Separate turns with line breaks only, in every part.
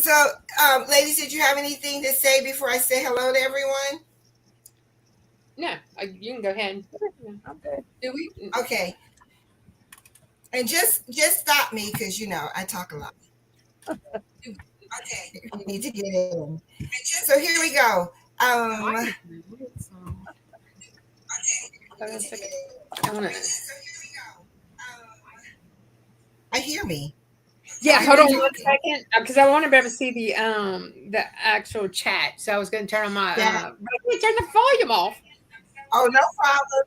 So, ladies, did you have anything to say before I say hello to everyone?
No, you can go ahead. No.
I'm good.
Do we?
Okay, and just stop me because I talk a lot. Okay, we need to get in. So here we go.
Mine is muted, so hold on a second. I want to.
I hear me.
Yeah,
You've
hold
been
on one
talking.
second, because I want to be able to see the actual chat. So I was going to turn on my
Yeah.
turn the volume off.
Oh, no problem.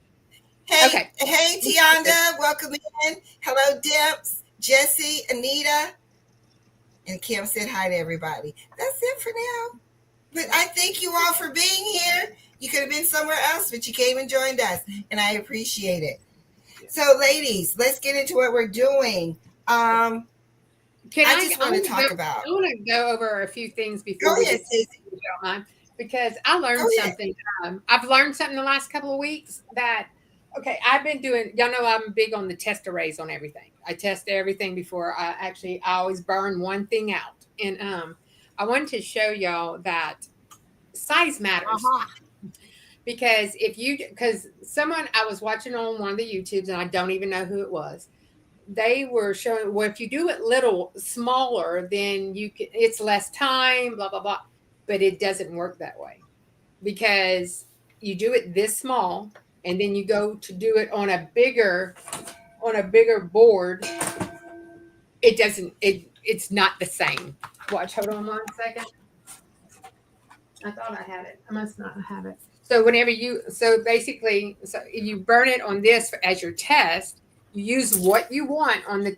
Hey,
Okay.
hey, Tianda, welcome in. Hello, Dimps, Jesse, Anita, and Kim said hi to everybody. That's it for now. But I thank you all for being here. You could have been somewhere else, but you came and joined us, and I appreciate it. So, ladies, let's get into what we're doing.
Can
I
I?
just want to talk about.
I want to go over a few things
Go
before we
ahead,
get
sis.
started, if you don't mind, because I
Go
learned
ahead.
something. I've learned something the last couple of weeks that okay, I've been doing. Y'all know I'm big on the test arrays on everything. I test everything before I always burn one thing out, and I wanted to show y'all that size matters
Aha.
because someone I was watching on one of the YouTubes and I don't even know who it was. They were showing, well, if you do it little smaller, then it's less time, blah blah blah. But it doesn't work that way because you do it this small and then you go to do it on a bigger board. It doesn't. It's not the same. Watch. Hold on 1 second. I thought I had it. I must not have it. So basically, so you burn it on this as your test. You use what you want on the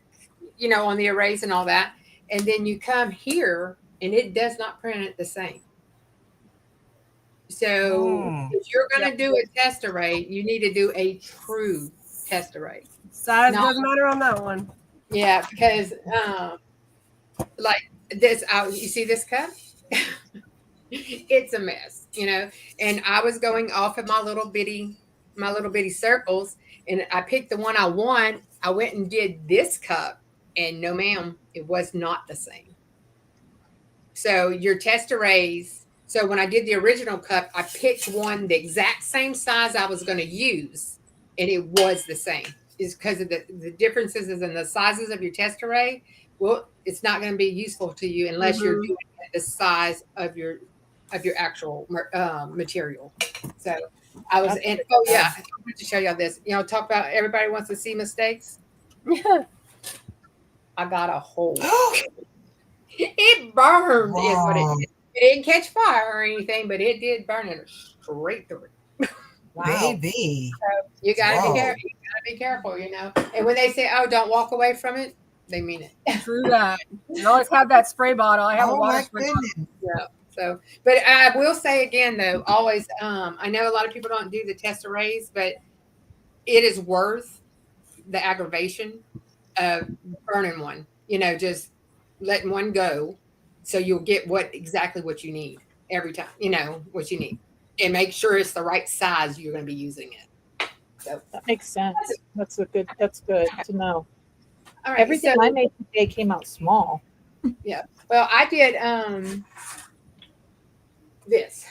arrays and all that, and then you come here and it does not print it the same. So
Mm.
if you're going
Yep.
to do a test array, you need to do a true test array.
Size
Not
doesn't matter on that one.
yeah, because like this, you see this cup. It's a mess. And I was going off of my little bitty circles, and I picked the one I want. I went and did this cup, and no, ma'am, it was not the same. So your test arrays. So when I did the original cup, I picked one the exact same size I was going to use, and it was the same. Is because of the differences in the sizes of your test array. Well, it's not going to be useful to you unless you're
Mm-hmm.
doing it the size of your actual material. So I was,
That's
and
good
oh
to
yeah, I wanted to show y'all this. Talk about everybody wants to see mistakes.
know.
I got a hole. It burned, is what it
Wow.
did. It didn't catch fire or anything, but it did burn it straight through.
Wow.
Baby.
You gotta be
Whoa.
careful. You gotta be careful. And when they say, "Oh, don't walk away from it," they mean it.
True that. And always have that spray bottle. I have a
Oh,
water
my
spray bottle.
goodness.
Yeah. So, but I will say again, though, always, I know a lot of people don't do the test arrays, but it is worth the aggravation of burning one. Just letting one go, so you'll get exactly what you need every time. What you need, and make sure it's the right size you're going to be using it. So,
That makes sense. That's good to know.
all right.
Everything
So,
I made today came out small.
yeah. Well, I did this.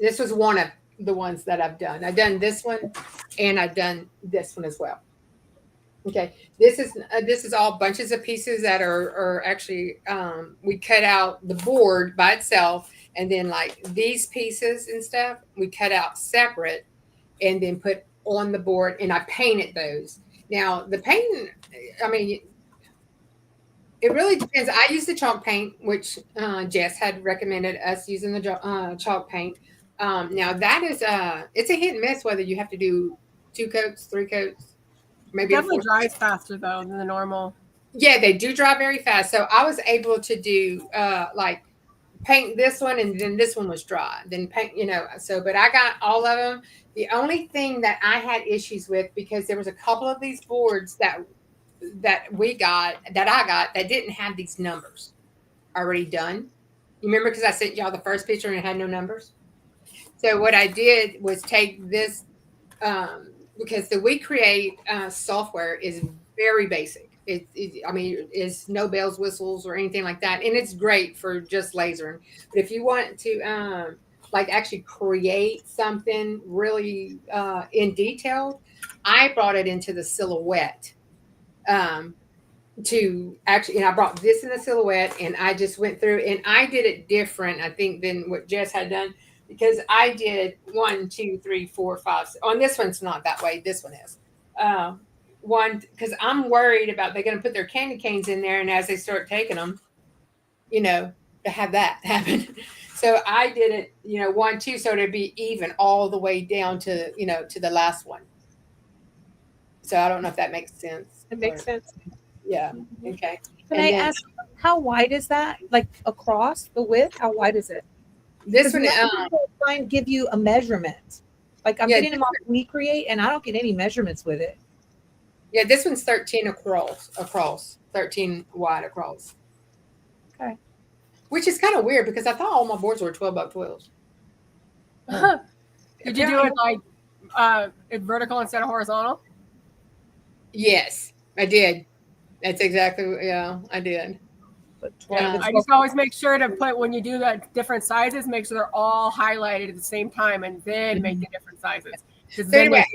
This was one of the ones that I've done. I've done this one, and I've done this one as well. Okay, this is all bunches of pieces that are actually we cut out the board by itself, and then like these pieces and stuff we cut out separate, and then put on the board, and I painted those. Now the painting, I mean, it really depends. I use the chalk paint, which Jess had recommended us using the chalk paint. Now that is it's a hit and miss whether you have to do 2 coats, 3 coats,
It
maybe a
definitely
fourth.
dries faster though than the normal.
Yeah, they do dry very fast. So I was able to do like paint this one, and then this one was dry. Then paint. But I got all of them. The only thing that I had issues with, because there was a couple of these boards that I got that didn't have these numbers already done. You remember, because I sent y'all the first picture and it had no numbers. So what I did was take this, because the WeCreate software is very basic. I mean, it's no bells, whistles, or anything like that, and it's great for just lasering. But if you want to, like, actually create something really in detail, I brought it into the silhouette. Um, to actually, and I brought this in the silhouette, and I just went through, and I did it different, I think, than what Jess had done, because I did 1, 2, 3, 4, 5. On this one's not that way. This one is. One, because I'm worried about they're going to put their candy canes in there, and as they start taking them, to have that happen. So I did it, 1, 2, so it'd be even all the way down to to the last one. So I don't know if that makes sense.
It makes sense.
Yeah. Okay.
Can I ask, how wide is that? Like across the width? How wide is it?
This one?
People try and give you a measurement. Like I'm getting them off WeCreate, and I don't get any measurements with it.
Yeah, this one's 13 across, 13 wide across.
Okay.
Which is kind of weird because I thought all my boards were 12x12.
Did you do it like vertical instead of horizontal?
Yes, I did. That's exactly, I did.
But 12
I just always make sure to put, when you do the different sizes, make sure they're all highlighted at the same time, and then make the different sizes.
So anyway,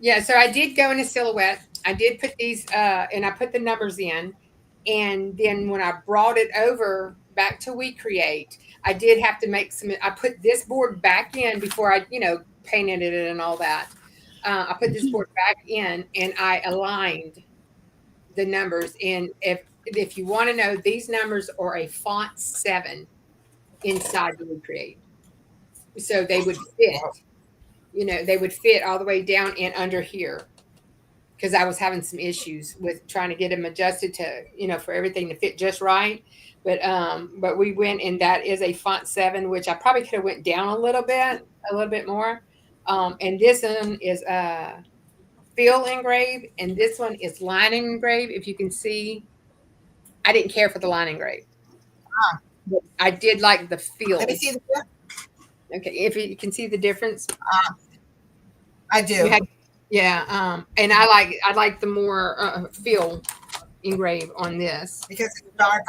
yeah, so I did go in a silhouette. I did put these, and I put the numbers in. And then when I brought it over back to WeCreate, I did have to make I put this board back in before I, painted it and all that. I put this board back in, and I aligned the numbers. And if you want to know, these numbers are a font 7 inside the WeCreate. So they would fit, they would fit all the way down and under here. Because I was having some issues with trying to get them adjusted to, for everything to fit just right. But we went, and that is a font 7, which I probably could have went down a little bit more. And this one is fill engrave, and this one is line engrave. If you can see, I didn't care for the line engrave. I did like the feel.
Let me see the difference.
Okay, if you can see the difference.
I do.
And I like the more fill engrave on this
because it's dark.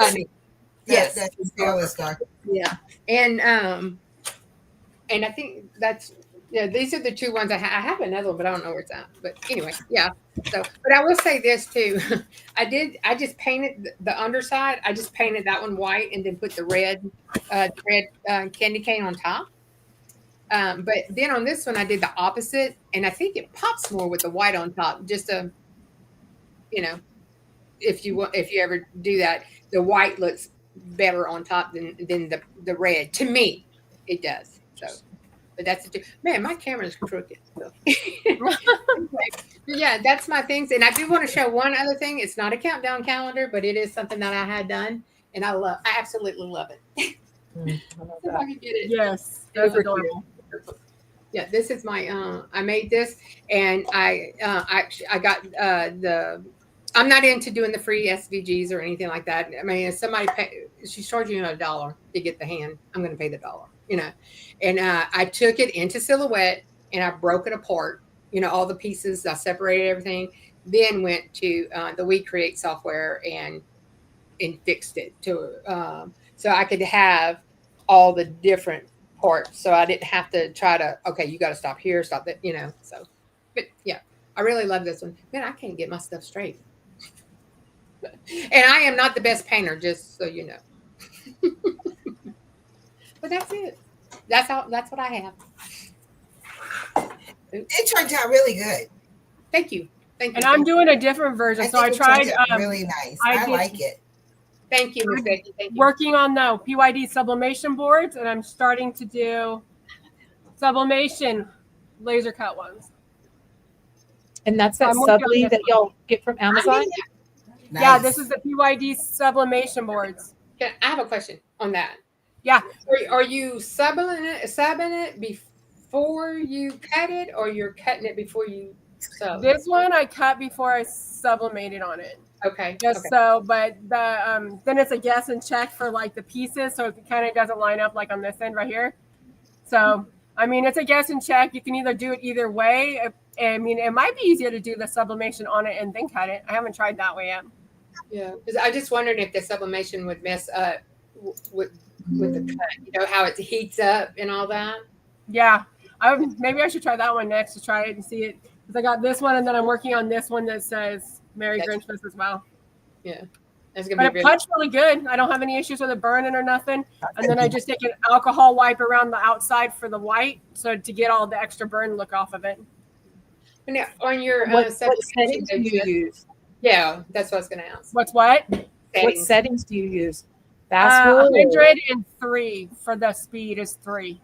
Yes,
that fill is dark.
Yeah, and I think that's. Yeah, these are the two ones I have another one, but I don't know where it's at. But anyway, yeah. So, but I will say this too. I just painted the underside. I just painted that one white and then put the red candy cane on top. But then on this one, I did the opposite, and I think it pops more with the white on top. Just if you ever do that, the white looks better on top than the red. To me, it does. So. But that's man, my camera's crooked. So. Yeah, that's my things. And I do want to show one other thing. It's not a countdown calendar, but it is something that I had done, and I absolutely love it. If I can get it.
Yes, that's adorable.
Yeah, this is my. I made this, and I got I'm not into doing the free SVGs or anything like that. I mean, if somebody she's charging you $1 to get the hand, I'm going to pay the $1. And I took it into silhouette and I broke it apart, all the pieces. I separated everything, then went to the WeCreate software and fixed it to so I could have all the different parts. So I didn't have to try to, okay, you got to stop here, stop that, So, but yeah, I really love this one. Man, I can't get my stuff straight. And I am not the best painter, just so you know. But that's it. That's what I have.
It turned out really good.
Thank you.
And I'm doing a different version. So I tried.
Really nice. I like it.
Thank you, Ms. Becky. Thank you.
Working on the PYD sublimation boards, and I'm starting to do sublimation laser cut ones.
And that's that subli that y'all get from Amazon?
Nice. Yeah, this is the PYD sublimation boards.
I have a question on that.
Yeah.
Are you subbing it before you cut it, or you're cutting it before you sub?
This one I cut before I sublimated on it.
Okay.
But the then it's a guess and check for like the pieces, so it kind of doesn't line up like on this end right here. So I mean, it's a guess and check. You can either do it either way. I mean, it might be easier to do the sublimation on it and then cut it. I haven't tried that way yet.
Yeah, because I just wondered if the sublimation would mess up with the cut. You know how it heats up and all that.
Yeah, maybe I should try that one next to try it and see it, because I got this one and then I'm working on this one that says Merry Grinchmas as well.
Yeah, that's gonna
But
be
it cuts really good. I don't have any issues with it burning or nothing. And then I just take an alcohol wipe around the outside for the white, so to get all the extra burn look off of it.
Now, on your
What settings do you use?
Yeah, that's what I was going to ask.
What's what?
What settings do you use? Fast forward?
103 for the speed is 3.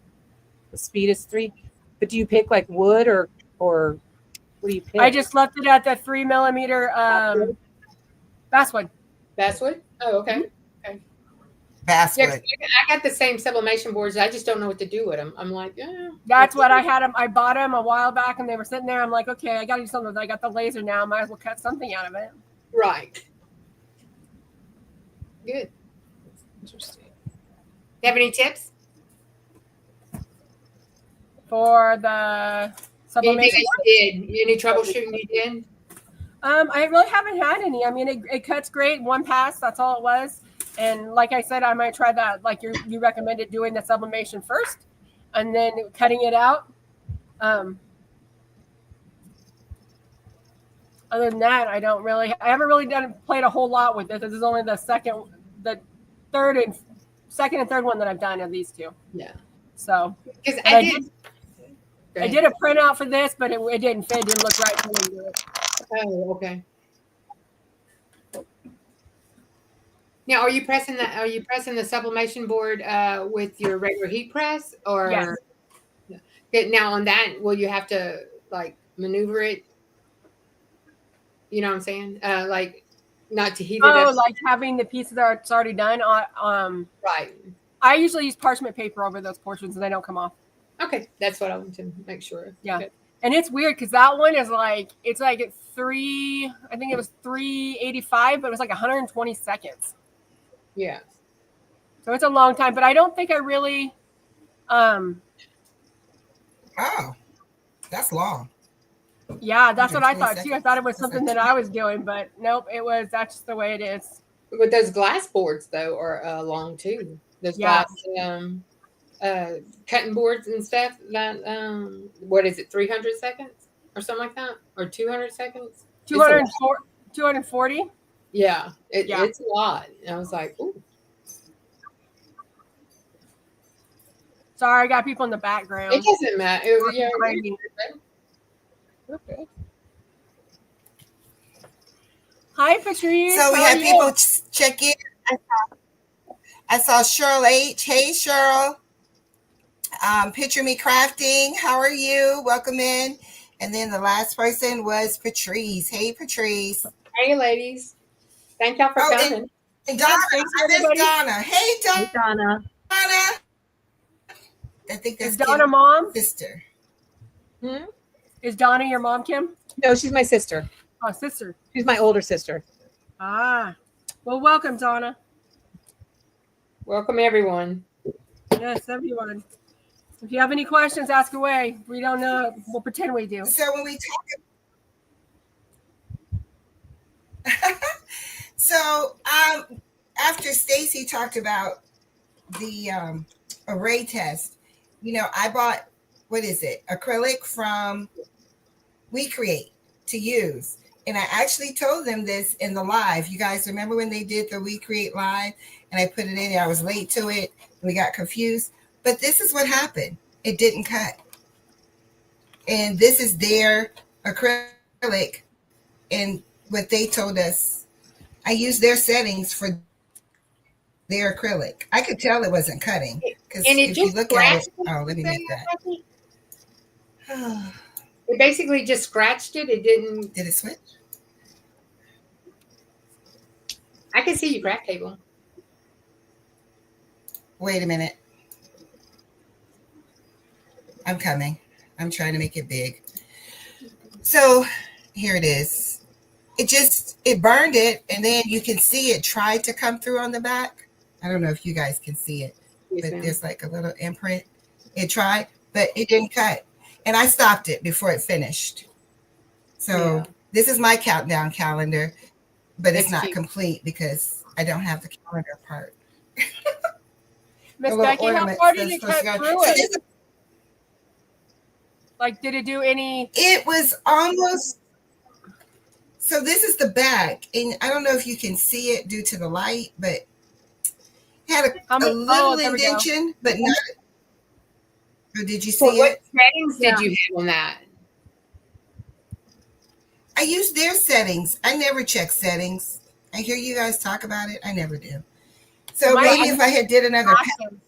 The speed is 3. But do you pick like wood or what do you pick?
I just left it at the 3 millimeter basswood.
Basswood? Oh, okay. Okay.
Basswood.
Yeah, I got the same sublimation boards. I just don't know what to do with them. I'm like,
That's what I had them. I bought them a while back and they were sitting there. I'm like, okay, I got to do something. I got the laser now. Might as well cut something out of it.
Right. Good. Interesting. You have any tips?
For the sublimation?
Anything you did? Any troubleshooting you did?
I really haven't had any. I mean, it cuts great. One pass, that's all it was. And like I said, I might try that. Like you recommended doing the sublimation first and then cutting it out. Other than that, I haven't really played a whole lot with it. This is only the second and third one that I've done of these two.
Yeah.
So,
because
I did a printout for this, but it didn't fit. It didn't look right for me to do it.
Oh, okay. Now, are you pressing the sublimation board with your regular heat press, or
yes.
Now on that, will you have to like maneuver it? You know what I'm saying? Like not to heat it up.
Oh, like having the pieces that it's already done.
Right.
I usually use parchment paper over those portions, and they don't come off.
Okay, that's what I want to make sure.
Yeah.
Okay.
And it's weird because that one is like it's like at 3. I think it was 385, but it was like 120 seconds.
Yeah.
So it's a long time, but I don't think I really.
Oh, that's long.
Yeah, that's what I thought too. I thought it was something that I was doing, but nope, that's just the way it is.
But those glass boards though are long too. Those glass cutting boards and stuff. That what is it? 300 seconds or something like that, or 200 seconds?
240.
Yeah, it's a lot. I was like, ooh.
Sorry, I got people in the background.
It doesn't matter. Okay.
Hi, Patrice.
So we had people check in. I saw Cheryl H. Hey, Cheryl. Picture Me Crafting. How are you? Welcome in. And then the last person was Patrice. Hey, Patrice.
Hey, ladies. Thank y'all for coming.
And Donna. I miss Donna. Hey, Donna.
Hey, Donna.
Donna. I think that's
Is Donna mom?
Sister.
Is Donna your mom, Kim?
No, she's my sister.
Oh, sister.
She's my older sister.
Ah. Well, welcome, Donna.
Welcome, everyone.
Yes, everyone. If you have any questions, ask away. We don't know. We'll pretend we do.
So when we talk, so after Stacy talked about the array test, I bought acrylic from WeCreate to use, and I actually told them this in the live. You guys remember when they did the WeCreate live, and I put it in there. I was late to it. We got confused. But this is what happened. It didn't cut. And this is their acrylic. And what they told us, I used their settings for their acrylic. I could tell it wasn't cutting. Because if you look at it, let me make that.
It basically just scratched it. It didn't.
Did it switch?
I can see your craft table.
Wait a minute. I'm coming. I'm trying to make it big. So here it is. It burned it, and then you can see it tried to come through on the back. I don't know if you guys can see it, but there's like a little imprint. It tried, but it didn't cut. And I stopped it before it finished. So This is my countdown calendar. but it's
That's
not
cute.
complete because I don't have the calendar part. The
Miss
little
Becky, how
ornaments
far
that's
did it
supposed to
cut
go.
through
So
it? Like, did it do any?
it was almost. So this is the back, and I don't know if you can see it due to the light, but it had
How
a
many?
little
Oh, there we go.
indentation, but not. Or did you
So
see
What
it?
settings
Yeah.
did you have on that?
I use their settings. I never check settings. I hear you guys talk about it. I never do. So
Mine
maybe
was
if I had did another
passive.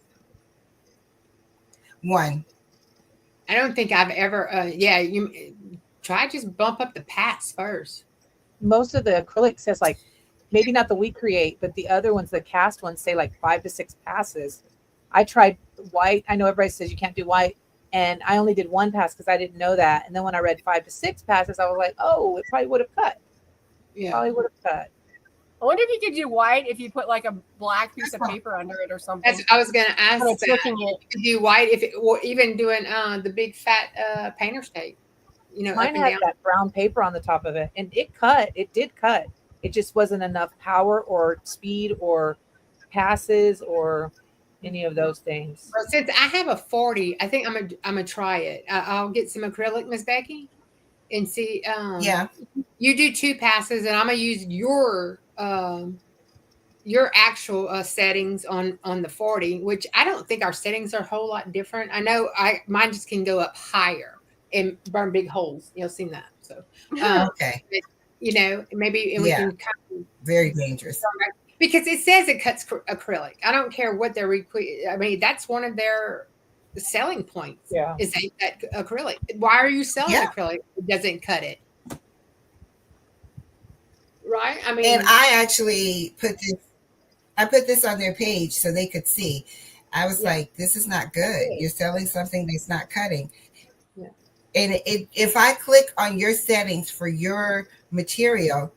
one.
I don't think I've ever. Yeah, you try just bump up the pass first.
most of the acrylic says like maybe not the WeCreate, but the other ones, the cast ones say like 5 to 6 passes. I tried white. I know everybody says you can't do white, and I only did one pass because I didn't know that. And then when I read 5 to 6 passes, I was like, oh, it probably would have cut.
Yeah.
Probably would have cut.
I wonder if you could do white if you put like a black piece of paper under it or something.
I was going to ask
Kind of
that.
tricking it.
You could do white if it, or even doing the big fat painter's tape. You know,
Mine
up and
had
down.
that brown paper on the top of it, and it cut. It did cut. It just wasn't enough power or speed or passes or any of those things.
Well, since I have a 40, I think I'm gonna try it. I'll get some acrylic, Miss Becky, and see.
Yeah.
You do 2 passes, and I'm gonna use your actual settings on the 40, which I don't think our settings are a whole lot different. I know mine just can go up higher and burn big holes. You'll seen that. So,
Okay.
you know, maybe and we
Yeah.
can kind of
Very dangerous.
because it says it cuts acrylic. I don't care what they're I mean, that's one of their selling points.
Yeah.
Is they cut acrylic. Why are you selling
Yeah.
acrylic? It doesn't cut it. Right? I mean,
And I actually put this on their page so they could see. I was like, this is not good. You're selling something that's not cutting.
Yeah.
And if I click on your settings for your material,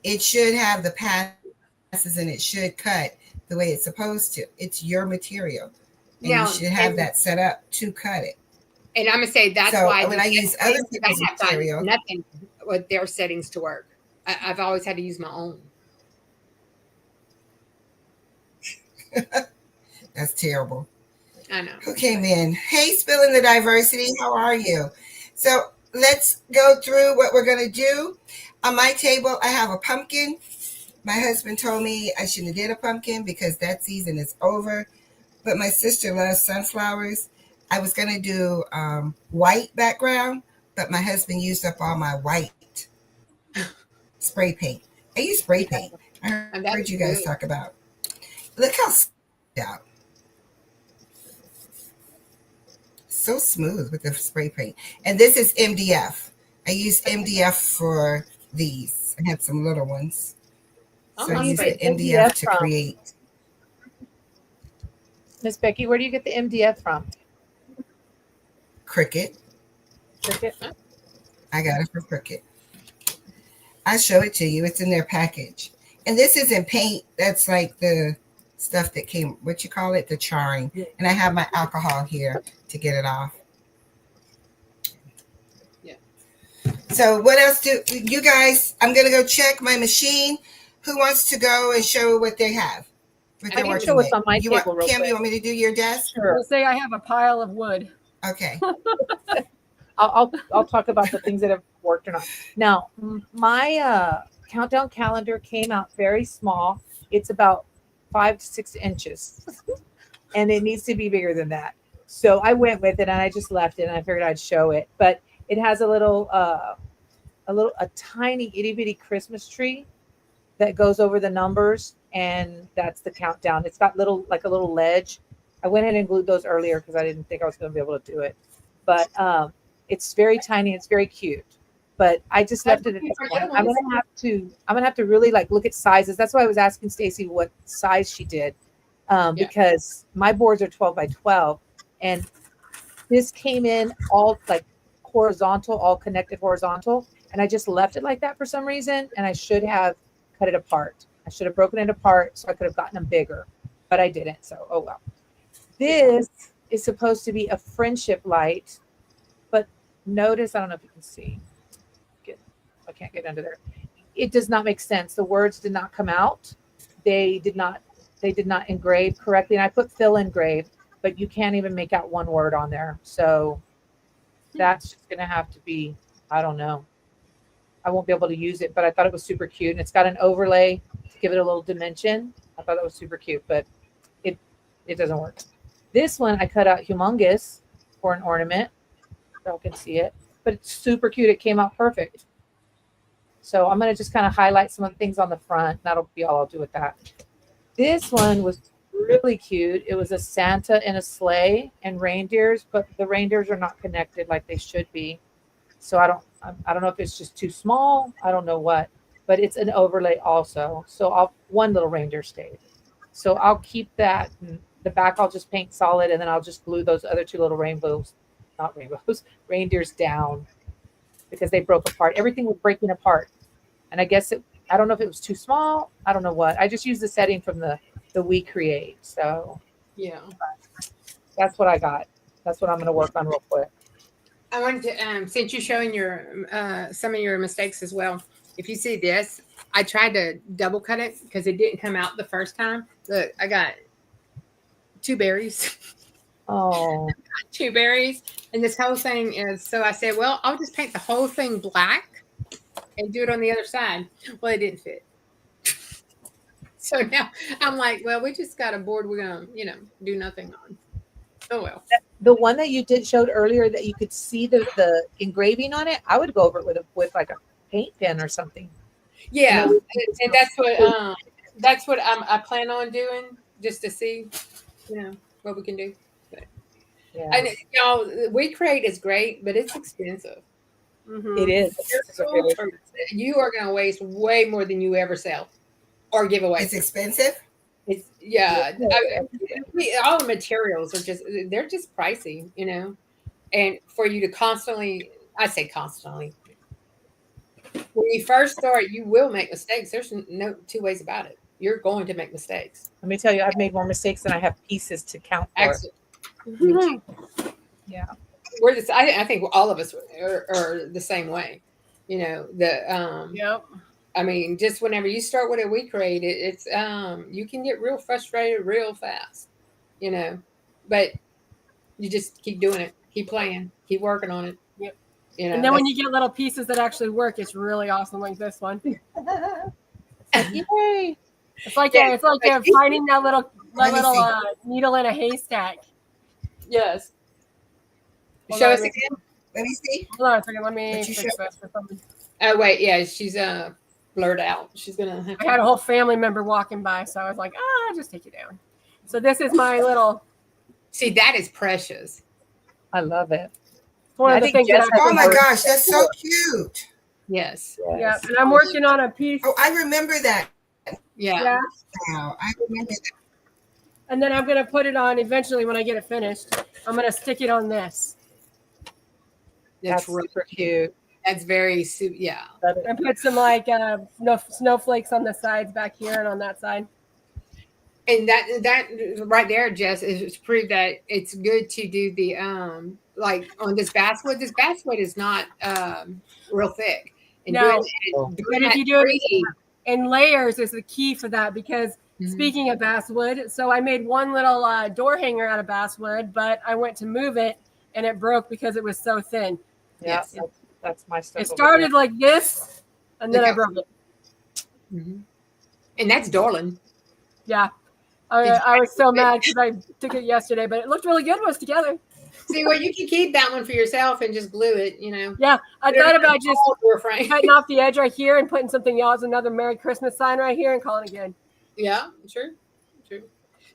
it should have the passes and it should cut the way it's supposed to. It's your material. And
now,
you should have that set up to cut it.
and I'm gonna say that's
So
why
when I use other people's
I have done
material,
nothing with their settings to work. I've always had to use my own.
that's terrible.
I know.
Who came in? Hey, Spilling the Diversity, how are you? So let's go through what we're going to do. On my table, I have a pumpkin. My husband told me I shouldn't have did a pumpkin because that season is over. But my sister loves sunflowers. I was going to do white background, but my husband used up all my white spray paint. I use spray paint. I heard you guys talk about. Look how out. So smooth with the spray paint. And this is MDF. I use MDF for these. I have some little ones. So I use the MDF to create.
Miss Becky, where do you get the MDF from?
Cricut.
Cricut?
I got it from Cricut. I'll show it to you. It's in their package. And this isn't paint. That's like the stuff that came, what you call it, the charring. And I have my alcohol here to get it off.
Yeah.
So what else do you guys, I'm going to go check my machine. Who wants to go and show what they have?
I can show what's on my table real
Kim,
quick.
you want me to do your desk?
Sure.
I'll say I have a pile of wood.
Okay.
I'll talk about the things that have worked or not. Now, my countdown calendar came out very small. It's about 5 to 6 inches, and it needs to be bigger than that. So I went with it, and I just left it, and I figured I'd show it. But it has a tiny itty bitty Christmas tree that goes over the numbers, and that's the countdown. It's got a little ledge. I went ahead and glued those earlier because I didn't think I was going to be able to do it. But it's very tiny. It's very cute. But I just left it at this point. I'm gonna have to really like look at sizes. That's why I was asking Stacy what size she did, because my boards are 12 by 12, and this came in all like horizontal, all connected horizontal, and I just left it like that for some reason. And I should have cut it apart. I should have broken it apart so I could have gotten them bigger, but I didn't. So oh well. This is supposed to be a friendship light, but notice, I don't know if you can see. I can't get under there. it does not make sense. The words did not come out. They did not engrave correctly. And I put fill engrave, but you can't even make out one word on there. So that's just gonna have to be, I don't know. I won't be able to use it, but I thought it was super cute. And it's got an overlay to give it a little dimension. I thought that was super cute, but it doesn't work. This one I cut out humongous for an ornament. Y'all can see it, but it's super cute. It came out perfect. So I'm going to just kind of highlight some of the things on the front. That'll be all I'll do with that. This one was really cute. It was a Santa in a sleigh and reindeers, but the reindeers are not connected like they should be. So I don't know if it's just too small. I don't know what, but it's an overlay also. So one little reindeer stayed. So I'll keep that. The back I'll just paint solid, and then I'll just glue those other two little reindeers down because they broke apart. Everything was breaking apart. And I guess I don't know if it was too small. I don't know what. I just used the setting from the WeCreate. So
Yeah.
that's what I got. That's what I'm going to work on real quick.
I wanted to, since you're showing your some of your mistakes as well, if you see this, I tried to double cut it because it didn't come out the first time. Look, I got 2 berries.
Oh,
2 berries. And this whole thing is, so I said, well, I'll just paint the whole thing black and do it on the other side. Well, it didn't fit. So now I'm like, well, we just got a board we're going to, do nothing on. Oh, well.
the one that you showed earlier that you could see the engraving on it, I would go over it with like a paint pen or something.
Yeah. And that's what I plan on doing, just to see, what we can do. But,
Yeah,
and y'all, WeCreate is great, but it's expensive.
Mhm.
it is.
You are going to waste way more than you ever sell or give away.
It's expensive.
It's all the materials they're just pricey, and for you to constantly, I say constantly, when you first start, you will make mistakes. There's no 2 ways about it. You're going to make mistakes.
Let me tell you, I've made more mistakes than I have pieces to count for.
Actually,
Yeah.
I think all of us are the same way.
Yep.
I mean, just whenever you start with a WeCreate, it's you can get real frustrated real fast, but you just keep doing it, keep playing, keep working on it.
Yep.
And
then when you get little pieces that actually work, it's really awesome, like this one.
Yay.
It's like
Yeah.
finding that little
Let me see.
needle in a haystack.
yes.
Hold
Show
on,
us again.
Let me see.
Hold on a second. Let me
What you
fix
show-
this for something.
Oh wait, yeah, she's blurred out. She's gonna.
I had a whole family member walking by, so I was like, I'll just take you down. So this is my little.
See, that is precious.
I love it.
One
I
of the
think
things that
Jess
I
Oh my
Work.
gosh, that's so cute.
Yes.
yeah, and I'm working on a piece.
Oh, I remember that
Yeah.
Yeah,
now. I remember that.
and then I'm gonna put it on eventually when I get it finished. I'm gonna stick it on this
That's
really
super cute.
That's very yeah.
and put some snowflakes on the sides back here and on that side.
And that right there, Jess, is proof that it's good to do the like on this basswood. This basswood is not real thick. And
No.
doing
But if
that
you do it
3D,
in layers is the key for that because speaking of basswood, so I made one little door hanger out of basswood, but I went to move it and it broke because it was so thin.
Yeah,
Yes.
that's my stuff.
It started like this, and then
Look
I
how-
broke it.
and that's darling.
Yeah.
Did you
I was so mad because I took it yesterday, but it looked really good when it was together.
See, well, you can keep that one for yourself and just glue it.
Yeah, I thought about just
door frame.
cutting off the edge right here and putting something else, another Merry Christmas sign right here, and calling it good.
Yeah, true.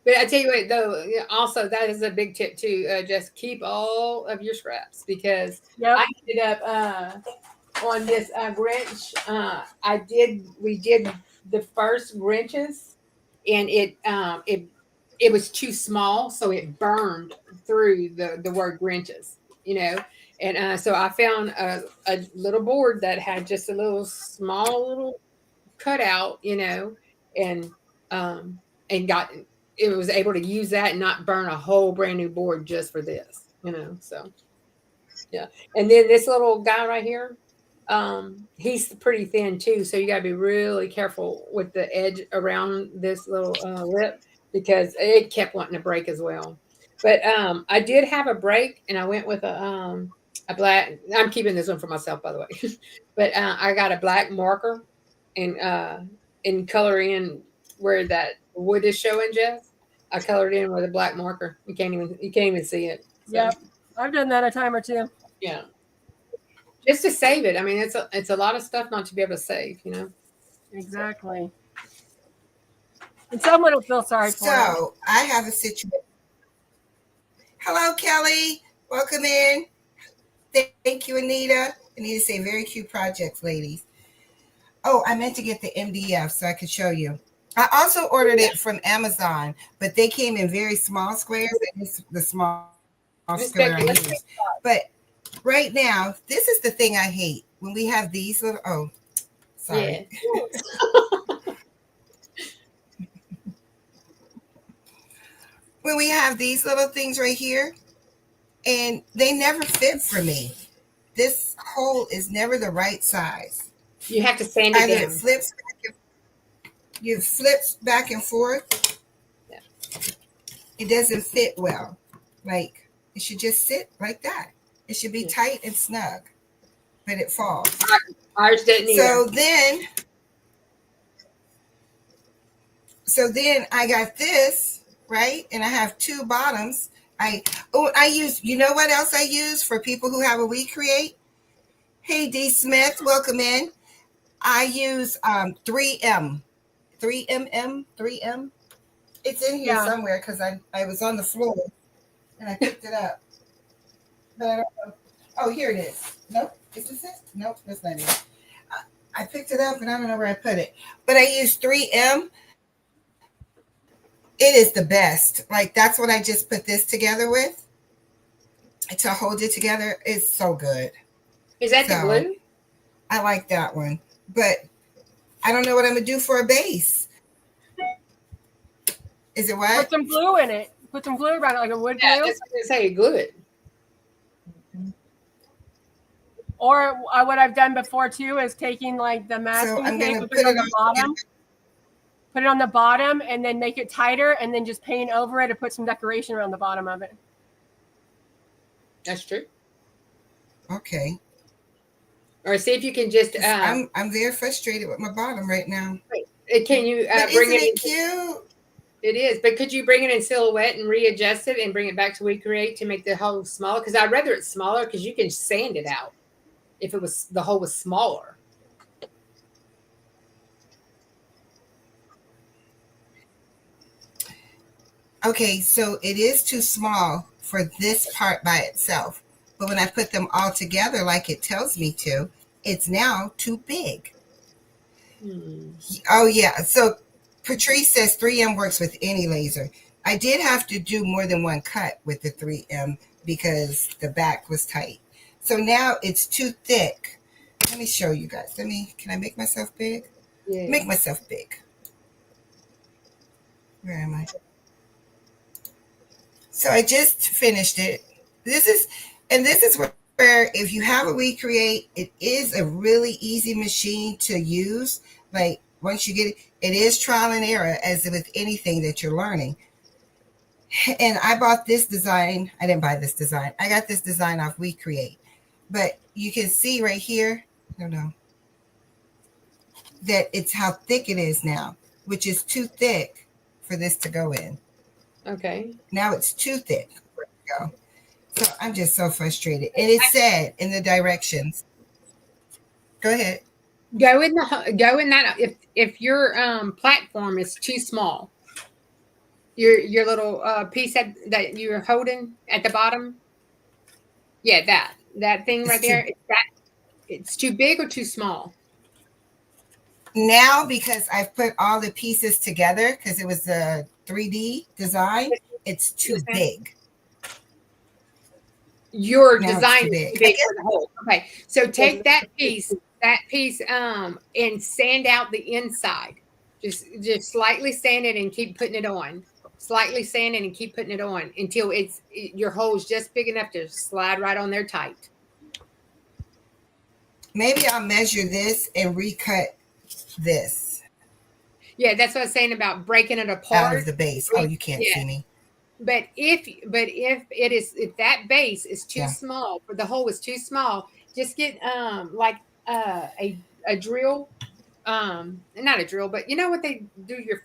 But I tell you what, though, also that is a big tip too. Just keep all of your scraps because
Yep.
I ended up on this Grinch. We did the first Grinches, and it was too small, so it burned through the word Grinches, And so I found a little board that had just a little small little cutout, and it was able to use that and not burn a whole brand new board just for this, So yeah. And then this little guy right here, He's pretty thin too, so you got to be really careful with the edge around this little lip because it kept wanting to break as well. But I did have a break, and I went with a black. I'm keeping this one for myself, by the way. But I got a black marker and color in where that wood is showing, Jess. I colored in with a black marker. You can't even see it. So,
Yep. I've done that a time or two.
yeah, just to save it. I mean, it's a lot of stuff not to be able to save.
Exactly. And someone will feel sorry for it.
So I have a situation. Hello, Kelly. Welcome in. Thank you, Anita. Anita say very cute projects, ladies. Oh, I meant to get the MDF so I could show you. I also ordered it from Amazon, but they came in very small squares. And it's the small square I use. But right now, this is the thing I hate. When we have these little, oh, sorry.
Yeah.
When we have these little things right here, and they never fit for me. This hole is never the right size.
You have to sand it
Either
down.
it flips back and forth.
Yeah.
It doesn't fit well. Like, it should just sit like that. It should be tight and snug, but it falls.
Ours didn't either.
So then I got this, right? And I have two bottoms. I use, you know what else I use for people who have a WeCreate? Hey, D. Smith, welcome in. I use 3M. 3M. It's in here somewhere because I was on the floor and I picked it up. But I don't know. Oh, here it is. Nope. Is this it? Nope, that's not it. I picked it up and I don't know where I put it. But I use 3M. It is the best. Like, that's what I just put this together with to hold it together. It's so good.
Is that the glue?
I like that one. But I don't know what I'm going to do for a base. Is it what?
Put some glue in it. Put some glue around it, like a wood glue.
Yeah, that's what I say, glue it.
Or what I've done before too is taking like the masking tape, put it on the bottom. Put it on the bottom and then make it tighter and then just paint over it and put some decoration around the bottom of it.
That's true.
Okay.
Or see if you can just.
I'm very frustrated with my bottom right now.
Can you
bring it? Cute.
It is, but could you bring it in silhouette and readjust it and bring it back to WeCreate to make the hole smaller? Because I'd rather it's smaller because you can sand it out if the hole was smaller.
Okay, so it is too small for this part by itself. But when I put them all together like it tells me to, it's now too big. Oh, yeah. So Patrice says 3M works with any laser. I did have to do more than one cut with the 3M because the back was tight. So now it's too thick. Let me show you guys. Can I make myself big?
Yeah.
Make myself big. Where am I? So I just finished it. This is where if you have a WeCreate, it is a really easy machine to use. Like once you get it, it is trial and error as with anything that you're learning. And I bought this design. I didn't buy this design. I got this design off WeCreate. But you can see right here, I don't know, that it's how thick it is now, which is too thick for this to go in.
Okay.
Now it's too thick for it to go. So I'm just so frustrated. And it said in the directions. Go ahead.
Go in that if your platform is too small. Your little piece that you're holding at the bottom. Yeah, that thing right there. It's too big or too small?
Now, because I've put all the pieces together, because it was a 3D design, it's too big.
Your
Now
design
too
is too big for the hole. Okay, so take that piece, and sand out the inside. Just slightly sand it and keep putting it on. Slightly sand it and keep putting it on until your hole is just big enough to slide right on there tight.
Maybe I'll measure this and recut this
Yeah, that's what I was saying about breaking it
out
apart.
of the base. Oh, you can't
Yeah.
see me.
But if that base is too
Yeah.
small, for the hole is too small, just get like a drill, not a drill, but you know what they do your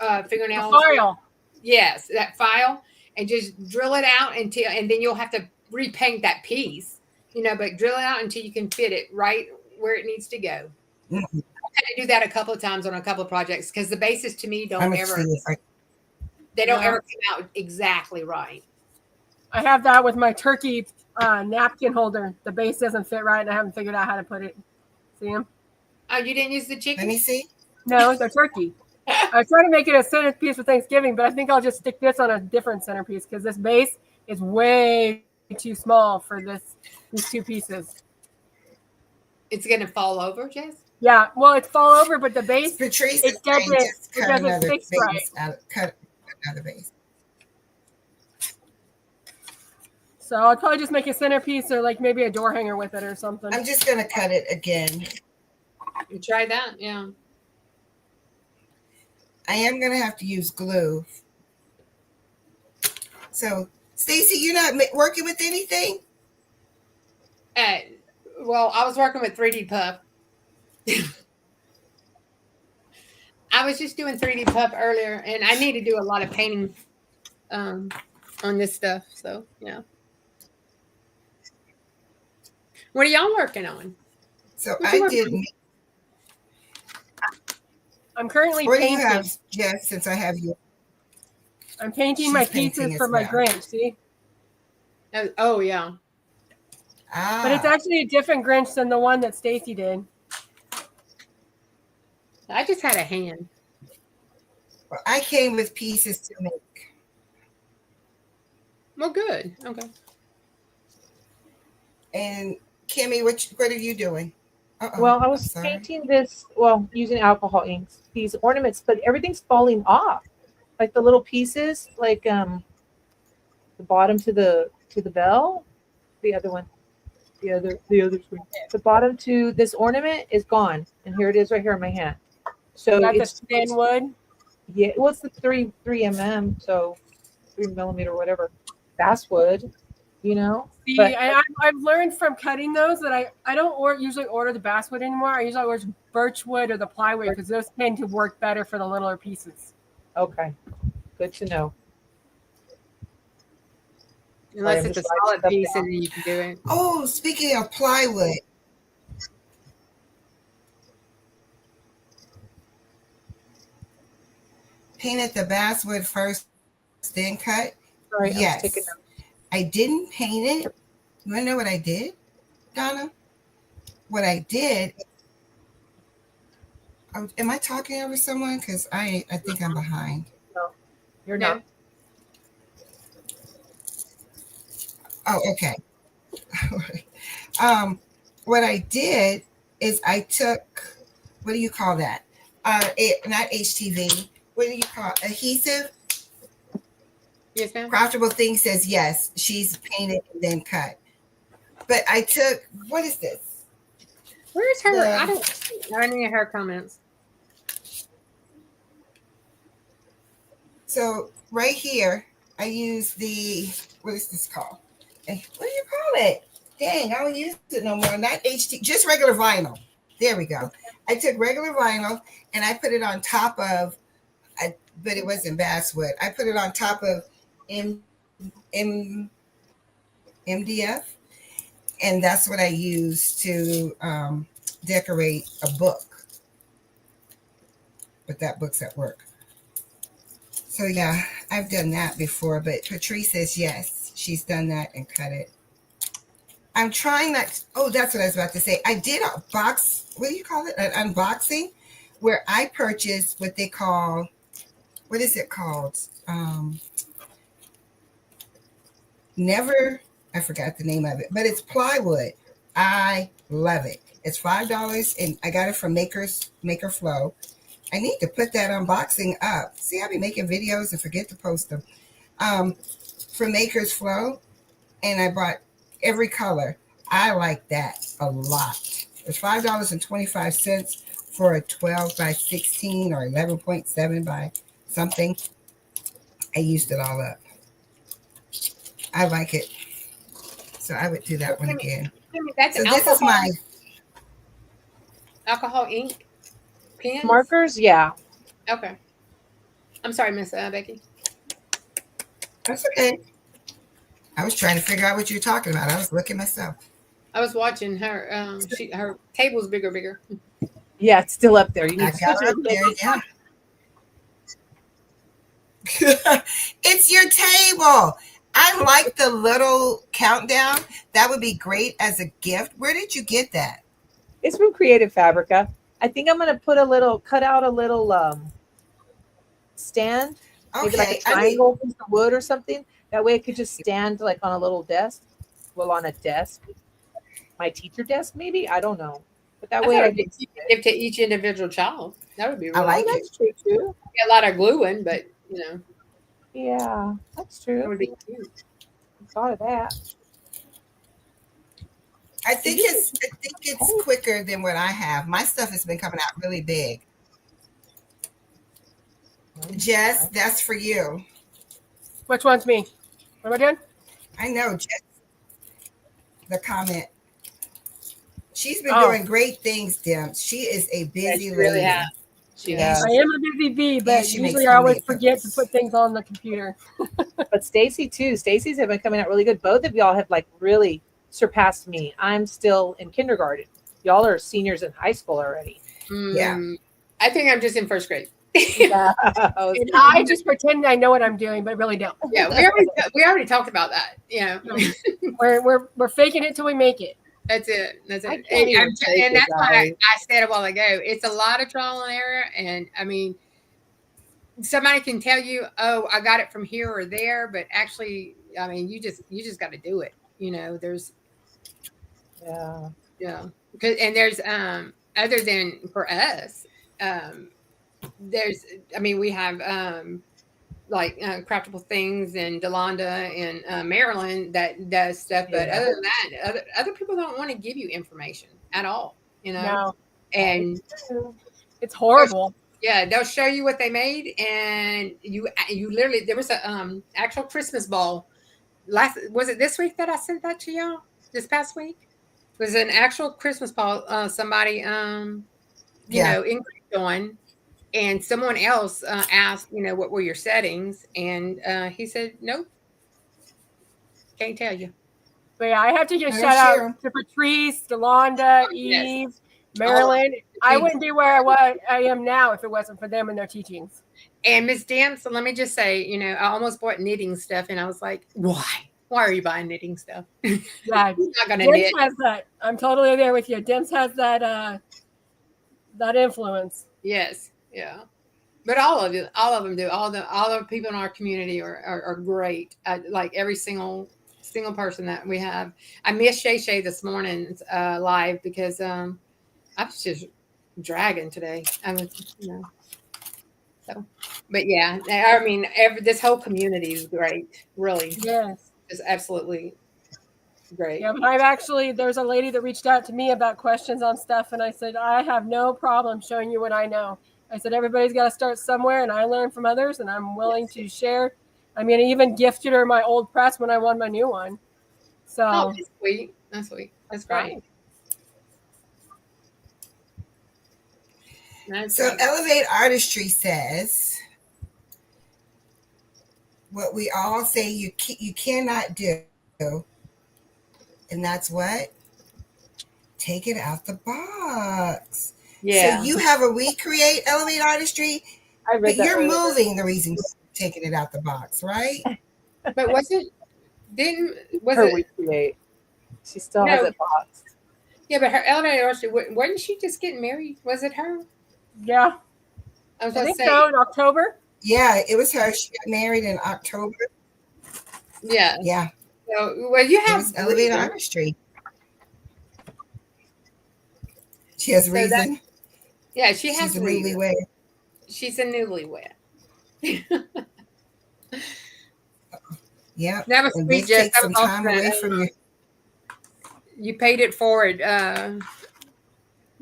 A
fingernails with?
file.
Yes, that file, and just drill it out until, and then you'll have to repaint that piece, but drill it out until you can fit it right where it needs to go.
Mhm.
I had to do that a couple of times on a couple of projects because the bases to me
I'm
don't
gonna see
ever
if I.
they don't
Yeah.
ever come out exactly right.
I have that with my turkey napkin holder. The base doesn't fit right, and I haven't figured out how to put it. See them?
Oh, you didn't use the
Let
chicken?
me see.
No, they're turkey. I was trying to make it a centerpiece for Thanksgiving, but I think I'll just stick this on a different centerpiece because this base is way too small for these two pieces.
It's gonna fall over, Jess?
Yeah, well, it's fall over, but the base
Patrice
it
is saying
doesn't
just
it
cut
doesn't
another
fix right.
base out. Cut another base.
So I'll probably just make a centerpiece or like maybe a door hanger with it or something.
I'm just gonna cut it again.
You try that? Yeah.
I am gonna have to use glue. So, Stacy, you're not working with anything?
Well, I was working with 3D Puff. I was just doing 3D Puff earlier, and I need to do a lot of painting on this stuff. So, yeah. What are y'all working on?
So
What you
I did.
I'm currently
What do you
painting.
have, Jess? Since I have you,
I'm painting
She's
my
painting
pieces
as
for my
well.
Grinch. See,
Oh yeah.
but it's actually a different Grinch than the one that Stacy did.
I just had a hand.
Well, I came with pieces to make.
Well, good. Okay.
And Kimmy, what are you doing?
Well, I
I'm
was
sorry.
painting this, well, using alcohol inks, these ornaments, but everything's falling off. Like the little pieces, like the bottom to the bell, the other one, the other screen. The bottom to this ornament is gone, and here it is right here in my hand. So
Got the
it's
thin wood.
yeah, well, it's the 3 mm, so 3 mm, whatever, basswood,
See,
But
I've learned from cutting those that I don't usually order the basswood anymore. I usually order birch wood or the plywood because those tend to work better for the littler pieces.
okay, good to know.
Unless
I'm
it's a
just writing
solid
stuff
piece,
down.
and then you can do it.
Oh, speaking of plywood, painted the basswood first, then cut.
Sorry, I was
Yes,
taking notes.
I didn't paint it. You want to know what I did, Donna? What I did. Am I talking over someone? Because I think I'm behind.
No, you're
No.
not.
Oh, okay. What I did is I took, what do you call that? Not HTV. What do you call it? Adhesive?
Yes, ma'am.
Profitable Thing says yes. She's painted and then cut. But I took, what is this?
Where's her?
The-
I don't see any of her comments.
So right here, I use the, what is this called? What do you call it? Dang, I don't use it no more. Not HT, just regular vinyl. There we go. I took regular vinyl and I put it on top of, but it wasn't basswood. I put it on top of MDF, and that's what I use to decorate a book. But that book's at work. So yeah, I've done that before, but Patrice says yes, she's done that and cut it. I'm trying not, oh, that's what I was about to say. I did a box, what do you call it? An unboxing where I purchased what they call, what is it called? I forgot the name of it, but it's plywood. I love it. It's $5 and I got it from Maker Flow. I need to put that unboxing up. See, I'll be making videos and forget to post them. From Maker's Flow, and I bought every color. I like that a lot. It's $5.25 for a 12 by 16 or 11.7 by something. I used it all up. I like it. So I would do that one again.
That's
So this is my
alcohol ink pens.
Markers, yeah.
Okay. I'm sorry, Miss Becky.
that's okay. I was trying to figure out what you're talking about. I was looking myself.
I was watching her. Her table's bigger.
Yeah, it's still up there. You
I
need to
got
switch
her up
it.
there, yeah. It's your table. I like the little countdown. That would be great as a gift. Where did you get that?
It's from Creative Fabrica. I think I'm gonna cut out a little stand, maybe like a
Okay,
triangle piece of wood or something. That way it could just stand like on a little desk. Well, on a desk. My teacher desk, maybe? I don't know. But that way I
could
can
give to each individual child. That would be really
I like
nice.
it.
That's true too.
A lot of gluing, but
Yeah, that's
that
true.
would be cute.
I thought of that.
I think it's quicker than what I have. My stuff has been coming out really big. Jess, that's for you.
Which one's me? What am I doing?
I know, Jess. The comment. She's been
Oh.
doing great things, Dim. She is a busy
she really
lady.
has.
She
Yeah.
has.
I am a busy bee, but
she makes
usually I always
homemade
forget to
cookies.
put things on the computer.
But Stacy too. Stacy's have been coming out really good. Both of y'all have like really surpassed me. I'm still in kindergarten. Y'all are seniors in high school already.
Yeah.
I think I'm just in first grade.
Yeah.
And I just pretend I know what I'm doing, but really don't.
Yeah, we already talked about that. Yeah,
We're faking it till we make it.
that's it. That's
I
it.
can't even
And
take it,
that's why
guys.
I said a while ago. It's a lot of trial and error, and I mean, somebody can tell you, "Oh, I got it from here or there," but actually, I mean, you just got to do it. There's
Yeah.
there's other than for us, there's we have like craftable things and Delonda and Maryland that does stuff, but
Yeah.
other than that, other people don't want to give you information at all,
No,
and
it's horrible.
yeah, they'll show you what they made, and you literally there was a actual Christmas ball was it this week that I sent that to y'all this past week? It was an actual Christmas ball somebody increased on. And someone else asked, what were your settings? And he said, nope, can't tell you.
But yeah, I have to give
I
shout
share 'em.
out to Patrice, Delonda,
Yes.
Eve, Marilyn. I wouldn't be where I am now if it wasn't for them and their teachings.
And Miss Dance, let me just say, I almost bought knitting stuff, and I was like, why? Why are you buying knitting stuff?
Yeah,
You're not gonna knit.
Dense has that. I'm totally there with you. Dense has that that influence.
Yes, yeah. But all of them do. All the people in our community are great. Like every single person that we have. I missed Shay Shay this morning's live because I was just dragging today. I was, so. But yeah, I mean, this whole community is great. Really,
Yes.
it's absolutely great.
Yeah, but there's a lady that reached out to me about questions on stuff, and I said, I have no problem showing you what I know. I said, everybody's got to start somewhere, and I learn from others, and I'm willing to share. I mean, I even gifted her my old press when I won my new one. So,
That's sweet. That's sweet. That's great.
So Elevate Artistry says what we all say you cannot do, and that's what? Take it out the box.
Yeah.
So you have a WeCreate Elevate Artistry,
I read
but
that
you're
earlier.
moving the reason you're taking it out the box, right?
But was it?
Her WeCreate. She still has it boxed.
Yeah, but her elevator artistry, wasn't she just getting married? Was it her?
yeah.
I was
I
going to
think
say.
so, in October.
Yeah, it was her. She got married in October.
Yeah.
Yeah.
So, well, you
It
have
was Elevate
reason.
Artistry. She has reason.
Yeah, she has
She's a
reason.
newlywed.
She's a newlywed.
Yeah.
That was
And
sweet,
this
Jess.
takes
That
some
was
time
awesome.
away from
you paid it forward.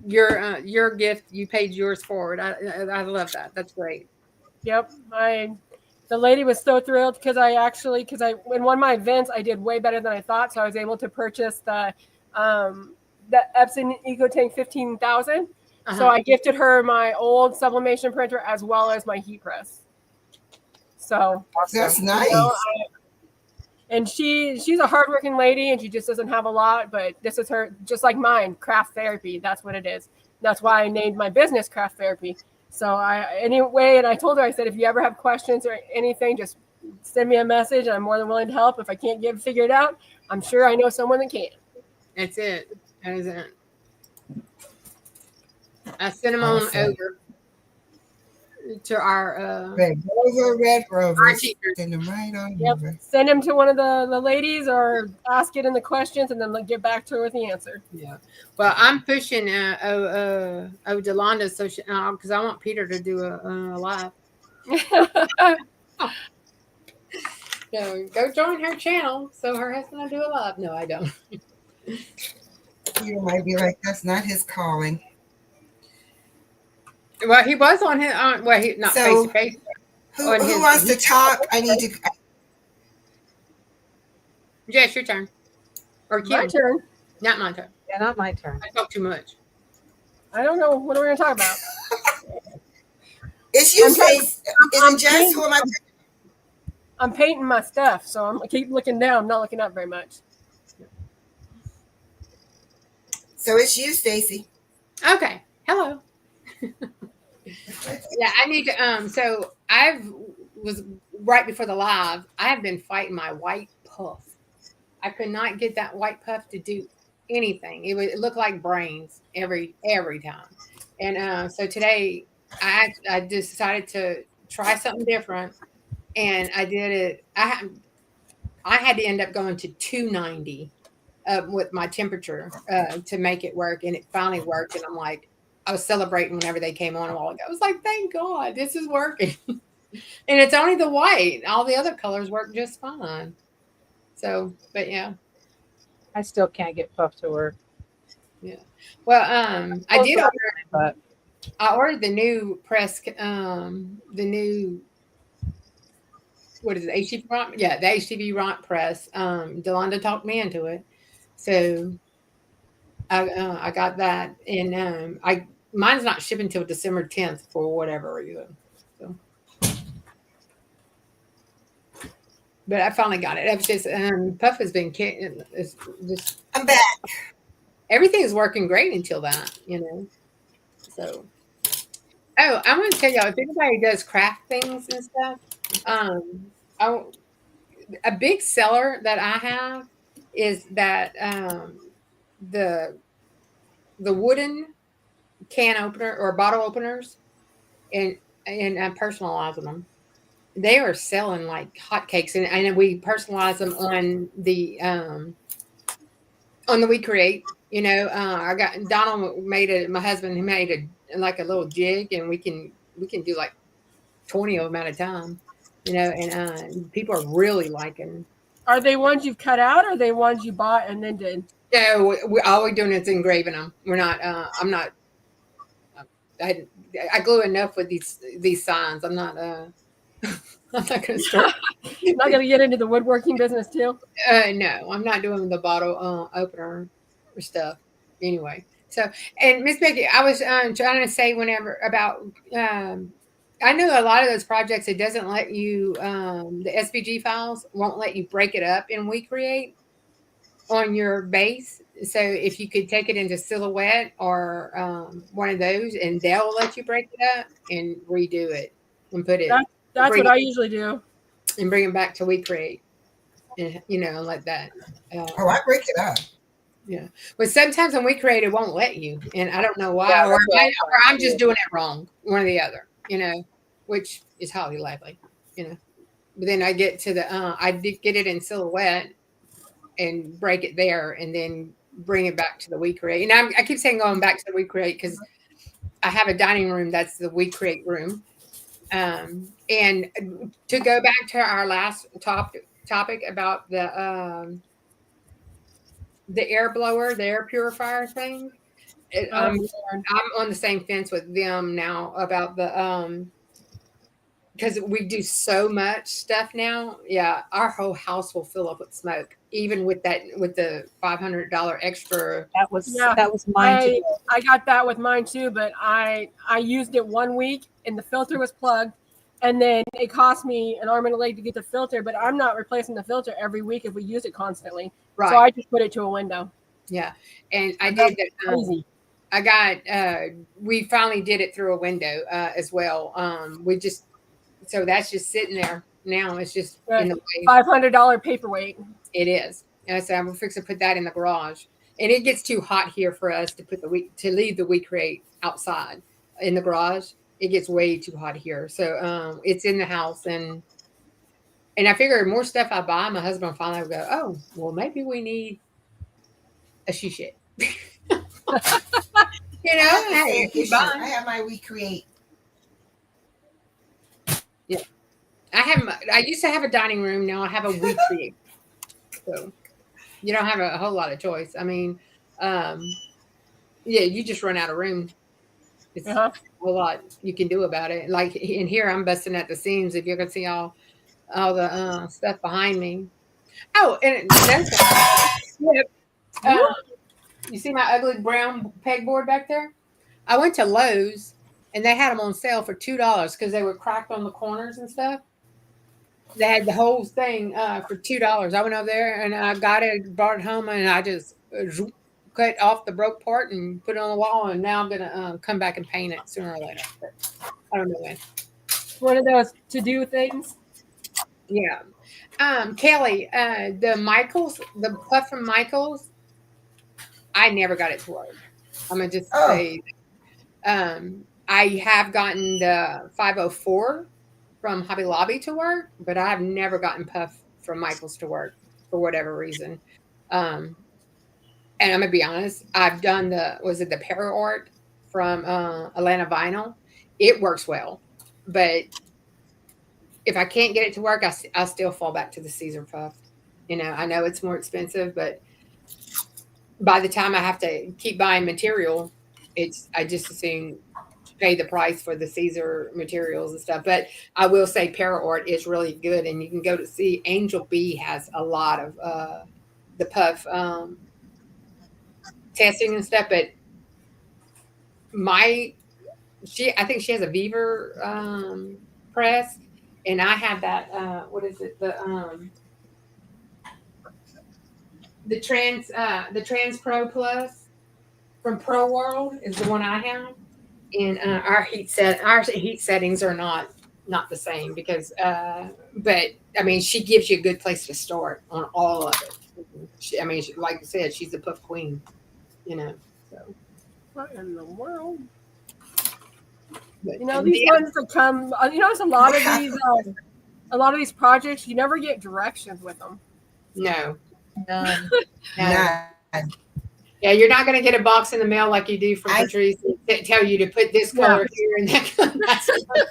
Your gift, you paid yours forward. I love that. That's great.
Yep. The lady was so thrilled because I in one of my events I did way better than I thought, so I was able to purchase the Epson EcoTank 15,000. So I gifted her my old sublimation printer as well as my heat press. So
That's
you
nice.
know, and she's a hardworking lady, and she just doesn't have a lot. But this is her, just like mine, craft therapy. That's what it is. That's why I named my business Craft Therapy. So anyway, and I told her, I said, if you ever have questions or anything, just send me a message. I'm more than willing to help. If I can't figure it out, I'm sure I know someone that can.
That's it. That is it. I sent them
Awesome.
on over to our
Red Rover.
our teachers.
Send them right on
Yep.
over.
Send them to one of the ladies, or ask it in the questions, and then get back to her with the answer.
Yeah. Well, I'm pushing Delonda so because I want Peter to do a live. So go join her channel so her husband will do a live. No, I don't.
You might be like, that's not his calling.
Well, he was on his well, he not face
So,
to face.
Who wants to talk? I need to.
Jess, your turn. Or Kim.
My turn.
Not my turn.
Yeah, not my turn.
I talk too much.
I don't know. What are we going to talk about?
It's you,
I'm trying-
Stace. Is it Jess? Who am I?
I'm painting my stuff, so I keep looking down. I'm not looking up very much.
So it's you, Stacy.
Okay. Hello. Yeah, I need to so was right before the live, I have been fighting my white puff. I could not get that white puff to do anything. It looked like brains every time. And so today I just decided to try something different, and I did it. I had to end up going to 290 with my temperature to make it work, and it finally worked. And I'm like, I was celebrating whenever they came on a while ago. I was like, thank God, this is working. And it's only the white. All the other colors work just fine. So, but yeah.
I still can't get Puff to work.
Yeah. Well, I did order,
but
I ordered the new press, the new, what is it, HTV Ront? Yeah, the HTV Ront press. Delonda talked me into it. So I got that, and mine's not shipping till December 10th for whatever reason. So, but I finally got it. It was just Puff has been it's just
I'm back.
everything is working great until that, So, oh, I'm going to tell y'all, if anybody does craft things and stuff, a big seller that I have is that the wooden can opener or bottle openers, and personalizing them. They are selling like hotcakes, and we personalize them on the WeCreate. I got Donald my husband, he made like a little jig, and we can do like 20 of them at a time. And people are really liking.
Are they ones you've cut out, or are they ones you bought and then did?
No, all we're doing is engraving them. We're not. I'm not. I glue enough with these signs. I'm not. I'm not going to start.
Not going to get into the woodworking business too.
No, I'm not doing the bottle opener stuff. Anyway, so, and Miss Becky, I was trying to say whenever about. I know a lot of those projects, it doesn't let you. The SVG files won't let you break it up in WeCreate on your base. So if you could take it into Silhouette or one of those, and they'll let you break it up and redo it and put it.
That's what I usually do.
And bring it back to WeCreate, and like that.
I break it up.
Yeah, but sometimes when WeCreate, it won't let you, and I don't know why,
Yeah,
or
that's
I'm just doing it wrong, one or the other. Which is highly likely. But then I get to I did get it in Silhouette and break it there, and then bring it back to the WeCreate. And I keep saying going back to the WeCreate because I have a dining room that's the WeCreate room. And to go back to our last topic about the the air blower, the air purifier thing.
Oh,
I'm
Lord.
on the same fence with them now about the because we do so much stuff now. Yeah, our whole house will fill up with smoke, even with the $500 extra.
Yeah,
that was mine
I
today.
I got that with mine too, but I used it 1 week and the filter was plugged, and then it cost me an arm and a leg to get the filter. But I'm not replacing the filter every week if we use it constantly. So
Right.
I just put it to a window.
Yeah, and I
That's
did that.
crazy.
I got. We finally did it through a window as well. We just so that's just sitting there now. It's just in the way.
$500 paperweight.
It is. And I said I'm fixing to put that in the garage, and it gets too hot here for us to leave the WeCreate outside in the garage. It gets way too hot here, so it's in the house, and I figure more stuff I buy, my husband finally will go, oh, well, maybe we need a she shed.
I have the
Hey,
same
keep
issue. I
buying.
have my WeCreate.
Yeah, I used to have a dining room. Now I have a WeCreate. So you don't have a whole lot of choice. I mean, yeah, you just run out of room. It's
Uh-huh.
a lot you can do about it. Like in here, I'm busting at the seams. If you can see all the stuff behind me. Oh, and that's uh, you see my ugly brown pegboard back there? I went to Lowe's and they had them on sale for $2 because they were cracked on the corners and stuff. They had the whole thing for $2. I went over there and I got it, brought it home, and I just cut off the broke part and put it on the wall. And now I'm gonna come back and paint it sooner or later. But I don't know when.
One of those to-do things.
Yeah. Kelly, the puff from Michaels, I never got it to work. I'm gonna just
Oh.
say, I have gotten the 504 from Hobby Lobby to work, but I have never gotten puff from Michaels to work for whatever reason. And I'm gonna be honest, I've done the Para Art from Atlanta Vinyl. It works well, but if I can't get it to work, I still fall back to the Caesar puff. I know it's more expensive, but by the time I have to keep buying material, I just assume pay the price for the Caesar materials and stuff. But I will say Para Art is really good, and you can go to see Angel B has a lot of the puff testing and stuff. But I think she has a Beaver press, and I have that. What is it? The Trans Pro Plus from Pro World is the one I have. And our heat settings are not the same because but I mean she gives you a good place to start on all of it. Like I said, she's the puff queen, so
What in the world?
but,
These ones that come. It's a lot of these projects. You never get directions with them.
no.
None.
None.
Yeah, you're not going to get a box in the mail like you do from Patrice that tell you to put this color here and that color. That's not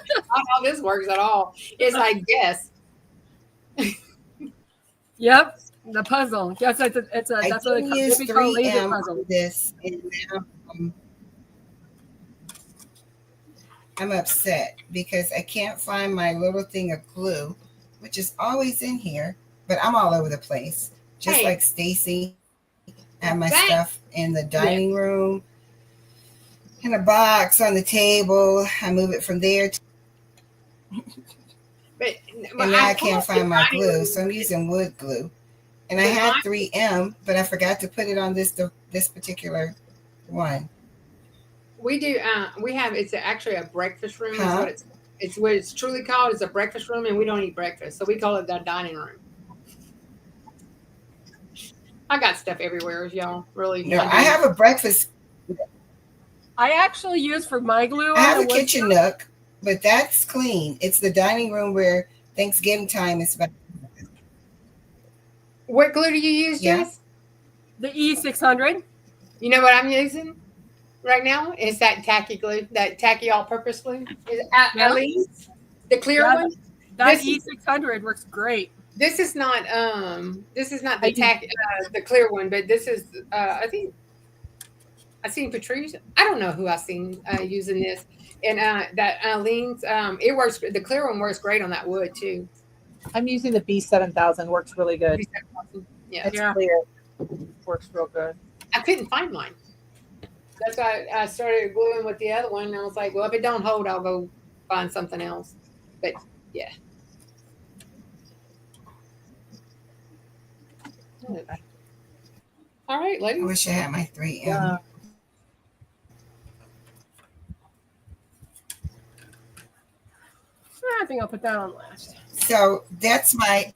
how this works at all. It's like guess.
Yep, the puzzle. Yes, it's a.
I
That's what
didn't use
they call laser
3M
puzzle.
for this, and now I'm upset because I can't find my little thing of glue, which is always in here, but I'm all over the place, just like Stacy. I have my stuff in the dining room, in a box on the table. I move it from there. And now I can't find my glue, so I'm using wood glue. And I had 3M, but I forgot to put it on this particular one.
We do. We have. It's actually a breakfast room. Huh? It's what it's truly called. It's a breakfast room, and we don't eat breakfast, so we call it the dining room. I got stuff everywhere, y'all. Really?
No, I have a breakfast.
I actually use for my glue.
I have a kitchen nook, but that's clean. It's the dining room where Thanksgiving time is.
What glue do you use, Jess?
The E600.
You know what I'm using right now? Is that tacky glue, that tacky all-purpose glue? At least the clear one.
That E600 works great.
This is not
I
the
use
the clear one, but this is I think I seen Patrice. I don't know who I seen using this, and that leans. It works. The clear one works great on that wood too.
I'm using the B7000. Works really good.
Yeah,
It's
Yeah.
clear. Works real good.
I couldn't find mine. That's why I started gluing with the other one. And I was like, well, if it don't hold, I'll go find something else. But yeah. All right,
I
ladies.
wish I had my 3M.
Yeah.
I think I'll put that on last.
So that's my.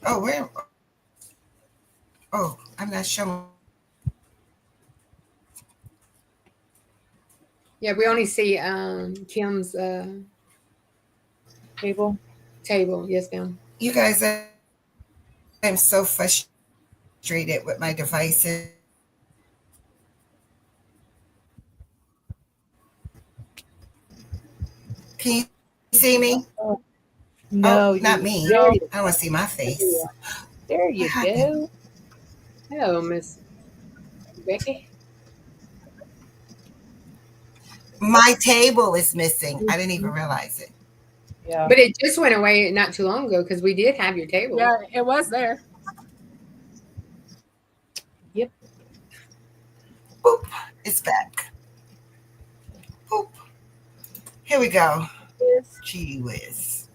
Oh, where? Oh, I'm not showing.
Yeah, we only see Kim's
Table.
table. Yes, ma'am.
You guys, I'm so frustrated with my devices. Can you see me?
Oh, no,
not
you.
me.
There you,
I don't want to see my face.
there you
What happened?
go.
Hello, Miss Becky.
My table is missing. I didn't even realize it.
Yeah.
But it just went away not too long ago because we did have your table.
Yeah, it was there.
Yep.
Boop. It's back. Boop. Here we go.
Yes.
Gee whiz.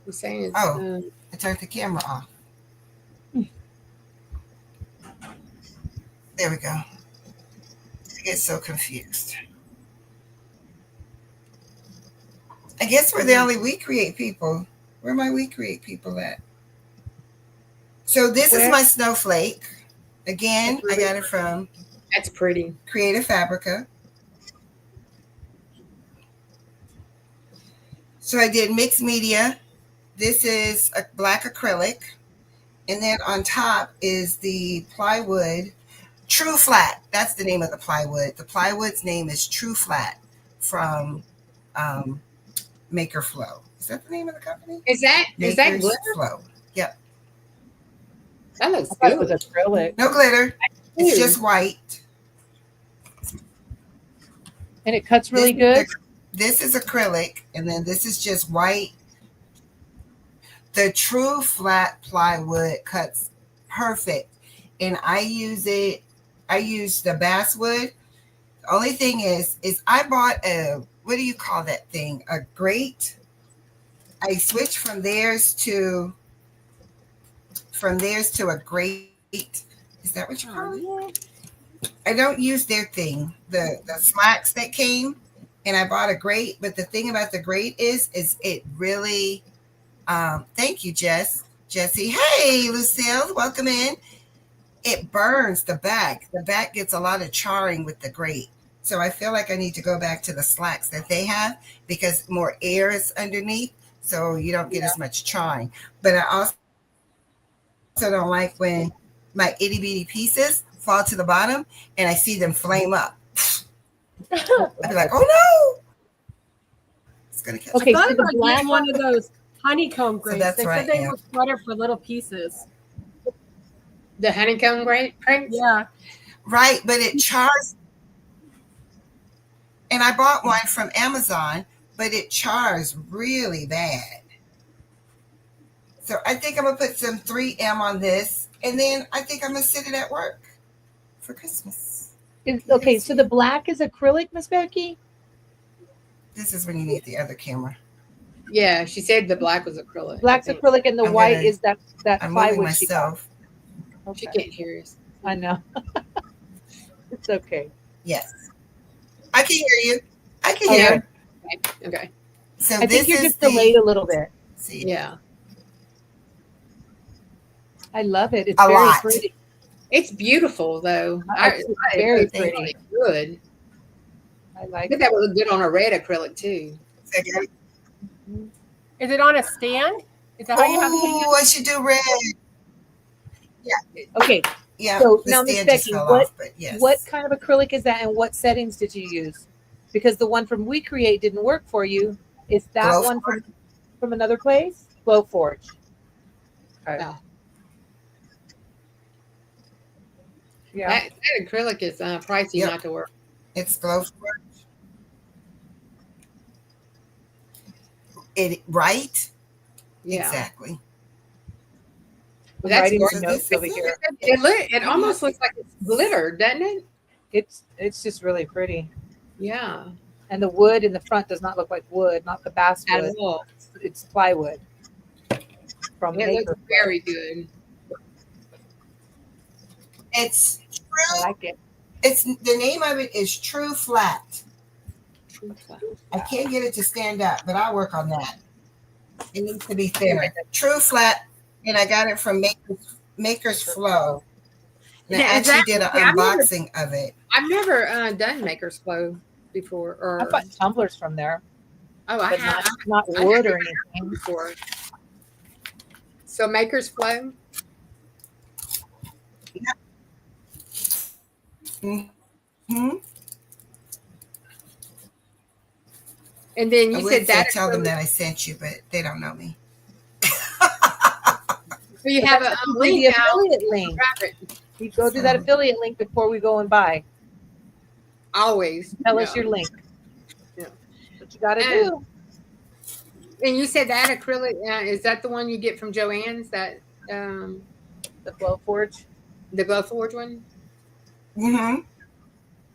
I'm saying it's
Oh. I turned the camera off. There we go. I get so confused. I guess we're the only WeCreate people. Where are my WeCreate people at? So this is
Where?
my snowflake. Again, I got it from
that's pretty.
Creative Fabrica. So I did mixed media. This is a black acrylic. And then on top is the plywood. True Flat. That's the name of the plywood. The plywood's name is True Flat from Maker Flow. Is that the name of the company?
Is that
Maker's
glitter?
Flow. Yep.
That looks
I thought it was
good.
acrylic.
No glitter. It's
Ooh.
just white.
And it cuts really good.
This is acrylic, and then this is just white. The True Flat plywood cuts perfect, and I use it. I use the basswood. The only thing is I bought a, what do you call that thing? A grate. I switched from theirs to a grate. Is that what you call it? I don't use their thing. The slacks that came, and I bought a grate. But the thing about the grate is it really. Thank you, Jessie. Hey, Lucille, welcome in. It burns the back. The back gets a lot of charring with the grate. So I feel like I need to go back to the slacks that they have because more air is underneath, so you don't get as much charring. But I also don't like when my itty bitty pieces fall to the bottom and I see them flame up. I'd be like, oh no, it's gonna catch.
Okay,
I thought
so the
about
black
getting one of those honeycomb grates.
that's
They
right,
said they
yeah.
were better for little pieces.
The honeycomb crates?
Yeah.
Right, but it chars. And I bought one from Amazon, but it chars really bad. So I think I'm gonna put some 3M on this, and then I think I'm gonna sit it at work for Christmas.
Okay, so the black is acrylic, Miss Becky?
This is when you need the other camera.
Yeah, she said the black was acrylic.
Black's
I think.
acrylic and the
I'm
white
gonna-
is that
I'm moving
plywood she got.
myself.
She
Okay.
can't hear us.
I know. It's okay.
Yes, I can hear you. I can
Okay.
hear.
Okay.
So
I
this
think you're
is
just delayed a little bit.
See,
Yeah.
I love it. It's
A
very
lot.
pretty.
It's beautiful though.
It's very
think
pretty.
it's good.
I
I
like
think
it.
that would look good on a red acrylic too.
Is it on a stand? Is that how you have it hanging?
Oh, I should do red.
Okay,
Yeah,
So,
the
now, Miss
stand just
Becky,
fell
what-
off, but yes.
what kind of acrylic is that and what settings did you use? Because the one from WeCreate didn't work for you. Is that
Glow
one from from another place? Glowforge. Okay.
Oh,
Yeah.
that acrylic is pricey
Yep.
not to work.
It's glow for it, right?
Yeah.
Exactly.
I'm
That's
writing
gorgeous.
some notes
this
over
is
here.
It almost looks like it's glitter, doesn't it?
It's just really pretty.
Yeah,
And the wood in the front does not look like wood, not the
at
basswood.
all.
It's plywood from
It looks
Maker.
very good.
It's
I
true.
like it.
It's the name of it is True Flat.
True flat.
I can't get it to stand up, but I'll work on that. It needs to be thinner. True Flat, and I got it from Maker's Flow. And I
Yeah, is
actually
that-
did an
see,
unboxing of it.
I've never done Maker's Flow before, or
I bought tumblers from there,
oh, I
but
have
not
I
wood or
haven't
anything.
before. So Maker's Flow.
Hmm.
And then
I
you
would
said
say
that
tell them
acrylic-
that I sent you, but they don't know me.
so you have a
Do the
link out.
affiliate link.
Grab it.
You go do that affiliate link before we go and buy.
Always.
Tell us
Yeah.
your link.
Yeah.
What you got to
And-
do.
And you said that acrylic is that the one you get from Joann's? That
The Glowforge.
the Glowforge one?
Hmm.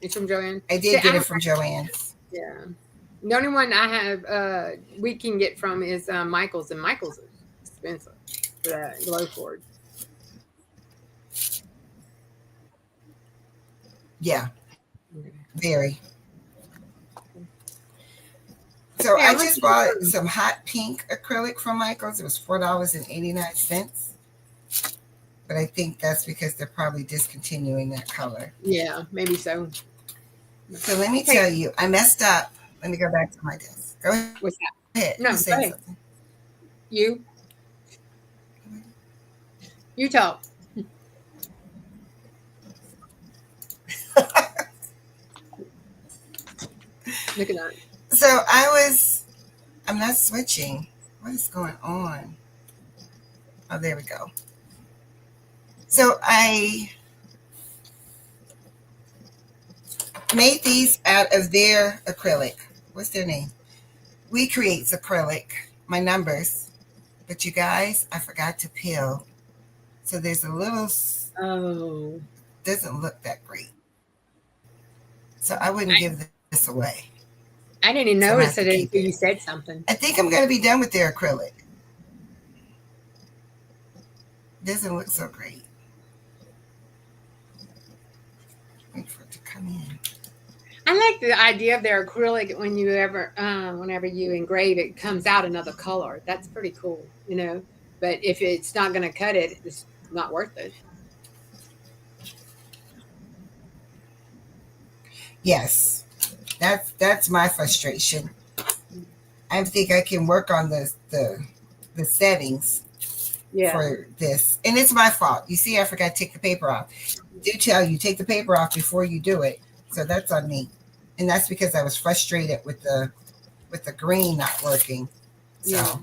It's from Joanne.
I did get it from Joann's.
Yeah. The only one I have we can get from is Michael's, and Michael's is expensive for that Glowforge.
Yeah,
Okay.
very. So
Yeah,
I
let's
just
do
bought
some.
some hot pink acrylic from Michael's. It was $4.89. But I think that's because they're probably discontinuing that color.
Yeah, maybe so.
So let me
Okay.
tell you, I messed up. Let me go back to my desk. Go
What's that?
ahead.
No,
You
go
say
ahead.
something.
You talk. Look at that.
So I'm not switching. What is going on? Oh, there we go. So I made these out of their acrylic. What's their name? WeCreate's acrylic, my numbers. But you guys, I forgot to peel. So there's a little,
Oh.
doesn't look that great. So I wouldn't give this away.
I didn't even
So I
notice
have
it
to keep
until
it.
you said something.
I think I'm going to be done with their acrylic. Doesn't look so great. Wait for it to come in.
I like the idea of their acrylic when you whenever you engrave it comes out another color. That's pretty cool, you know. But if it's not going to cut it, it's not worth it.
Yes, that's my frustration. I think I can work on the settings
Yeah.
for this, and it's my fault. You see, I forgot to take the paper off. I do tell you take the paper off before you do it, so that's on me, and that's because I was frustrated with the green not working. So
Yeah.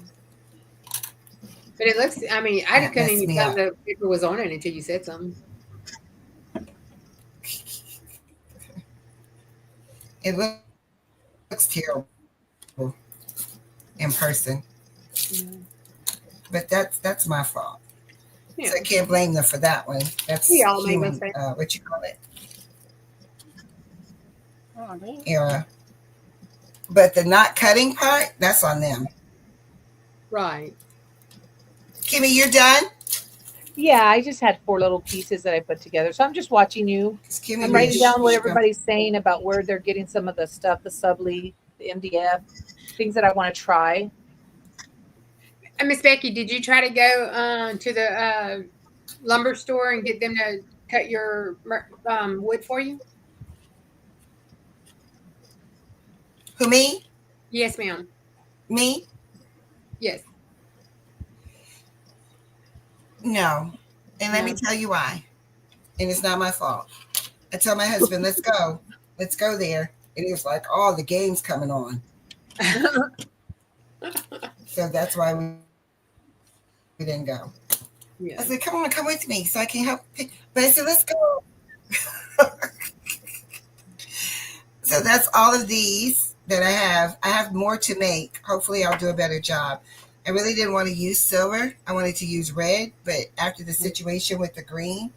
But it looks. I mean, I
That
couldn't
messed
even
me
tell
up.
the paper was on it until you said something.
it looks terrible in person, but that's my fault.
Yeah.
So I can't blame them for that one. That's
We all make
human,
mistakes.
what you call it,
Oh, man.
error. But the not cutting part, that's on them.
Right.
Kimmy, you're done?
Yeah, I just had 4 little pieces that I put together. So I'm just watching you.
'Cause Kimmy
I'm writing
was-
down what everybody's saying about where they're getting some of the stuff, the subly, the MDF, things that I want to try.
And Miss Becky, did you try to go to the lumber store and get them to cut your wood for you?
Who, me?
Yes, ma'am.
Me?
Yes.
No. And let me
No.
tell you why. And it's not my fault. I told my husband, let's go. Let's go there. And he was like, oh, the game's coming on. So that's why we didn't go.
Yeah.
I said, come on, come with me so I can help. But I said, let's go. So that's all of these that I have. I have more to make. Hopefully, I'll do a better job. I really didn't want to use silver. I wanted to use red, but after the situation with the green,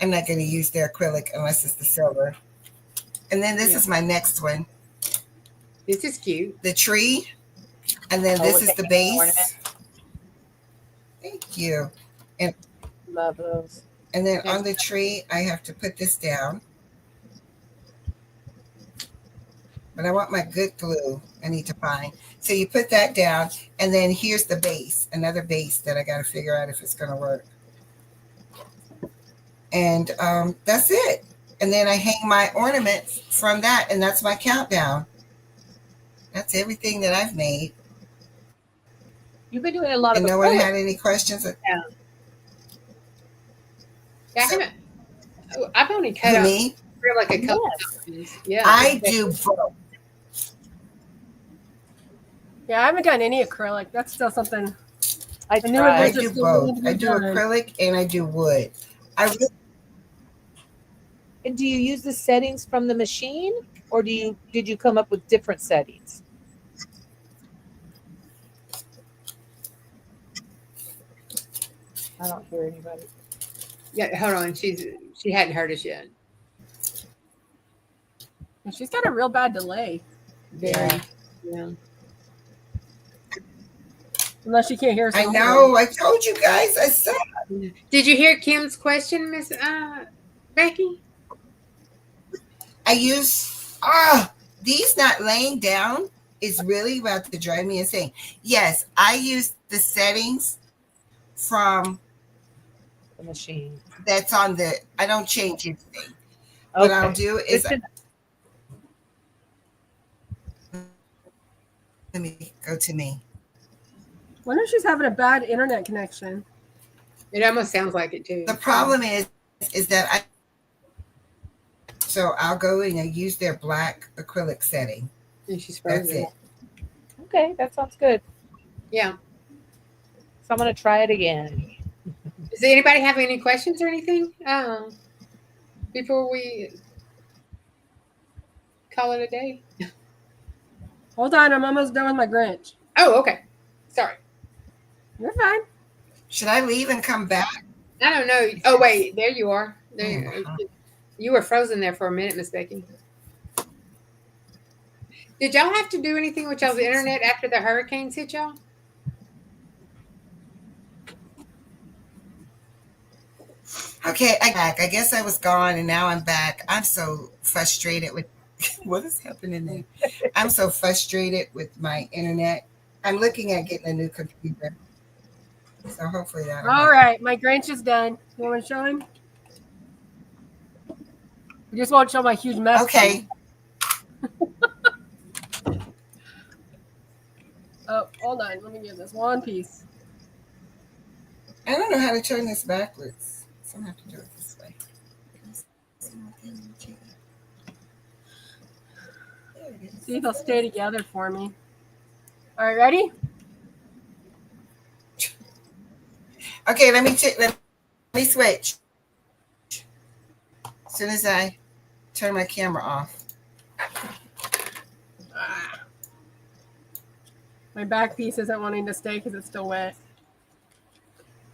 I'm not going to use the acrylic unless it's the silver. And then this is my next one,
This is cute.
the tree. And then this is the base. Thank you. And
Love those.
And then on the tree, I have to put this down. But I want my good glue I need to find. So you put that down, and then here's the base, another base that I got to figure out if it's going to work. And that's it. And then I hang my ornaments from that, and that's my countdown. That's everything that I've made.
You've been doing a lot of.
And no one had any questions?
Yeah, I've only cut out
Me?
like a couple times. Yeah.
I do both.
Yeah, I haven't done any acrylic. That's still something.
I
knew it
I
was
do
just
both.
really
I do
done.
acrylic and I do wood.
And do you use the settings from the machine, or did you come up with different settings? I don't hear anybody.
Yeah, hold on. She hadn't heard us yet.
She's got a real bad delay.
Very. Yeah.
Unless she can't hear us.
I know. I told you guys. I said.
Did you hear Kim's question, Miss Becky?
I use these not laying down is really about to drive me insane. Yes, I use the settings from
The machine.
that's on the. I don't change anything. What I'll do is let me go to me.
I wonder if she's having a bad internet connection.
It almost sounds like it too.
The problem is that so I'll go and I use their black acrylic setting.
And she's
That's
frozen.
it.
Okay, that sounds good.
Yeah.
So I'm gonna try it again.
Does anybody have any questions or anything? Before we call it a day?
Hold on, I'm almost done with my Grinch.
Oh, okay. Sorry.
You're fine.
Should I leave and come back?
I don't know. Oh, wait. There you are. There you were frozen there for a minute, Miss Becky. Did y'all have to do anything with y'all's internet after the hurricanes hit y'all?
Okay, I'm back. I guess I was gone and now I'm back. I'm so frustrated with what is happening there. I'm so frustrated with my internet. I'm looking at getting a new computer. So hopefully that'll
All
work.
right, my Grinch is done. You want me to show him? I just want to show my huge mess.
Okay.
Oh, hold on. Let me get this one piece.
I don't know how to turn this backwards. So I'm going to have to do it this way.
See if they'll stay together for me. All right, ready?
Okay, let me switch. As soon as I turn my camera off.
My back piece isn't wanting to stay because it's still wet.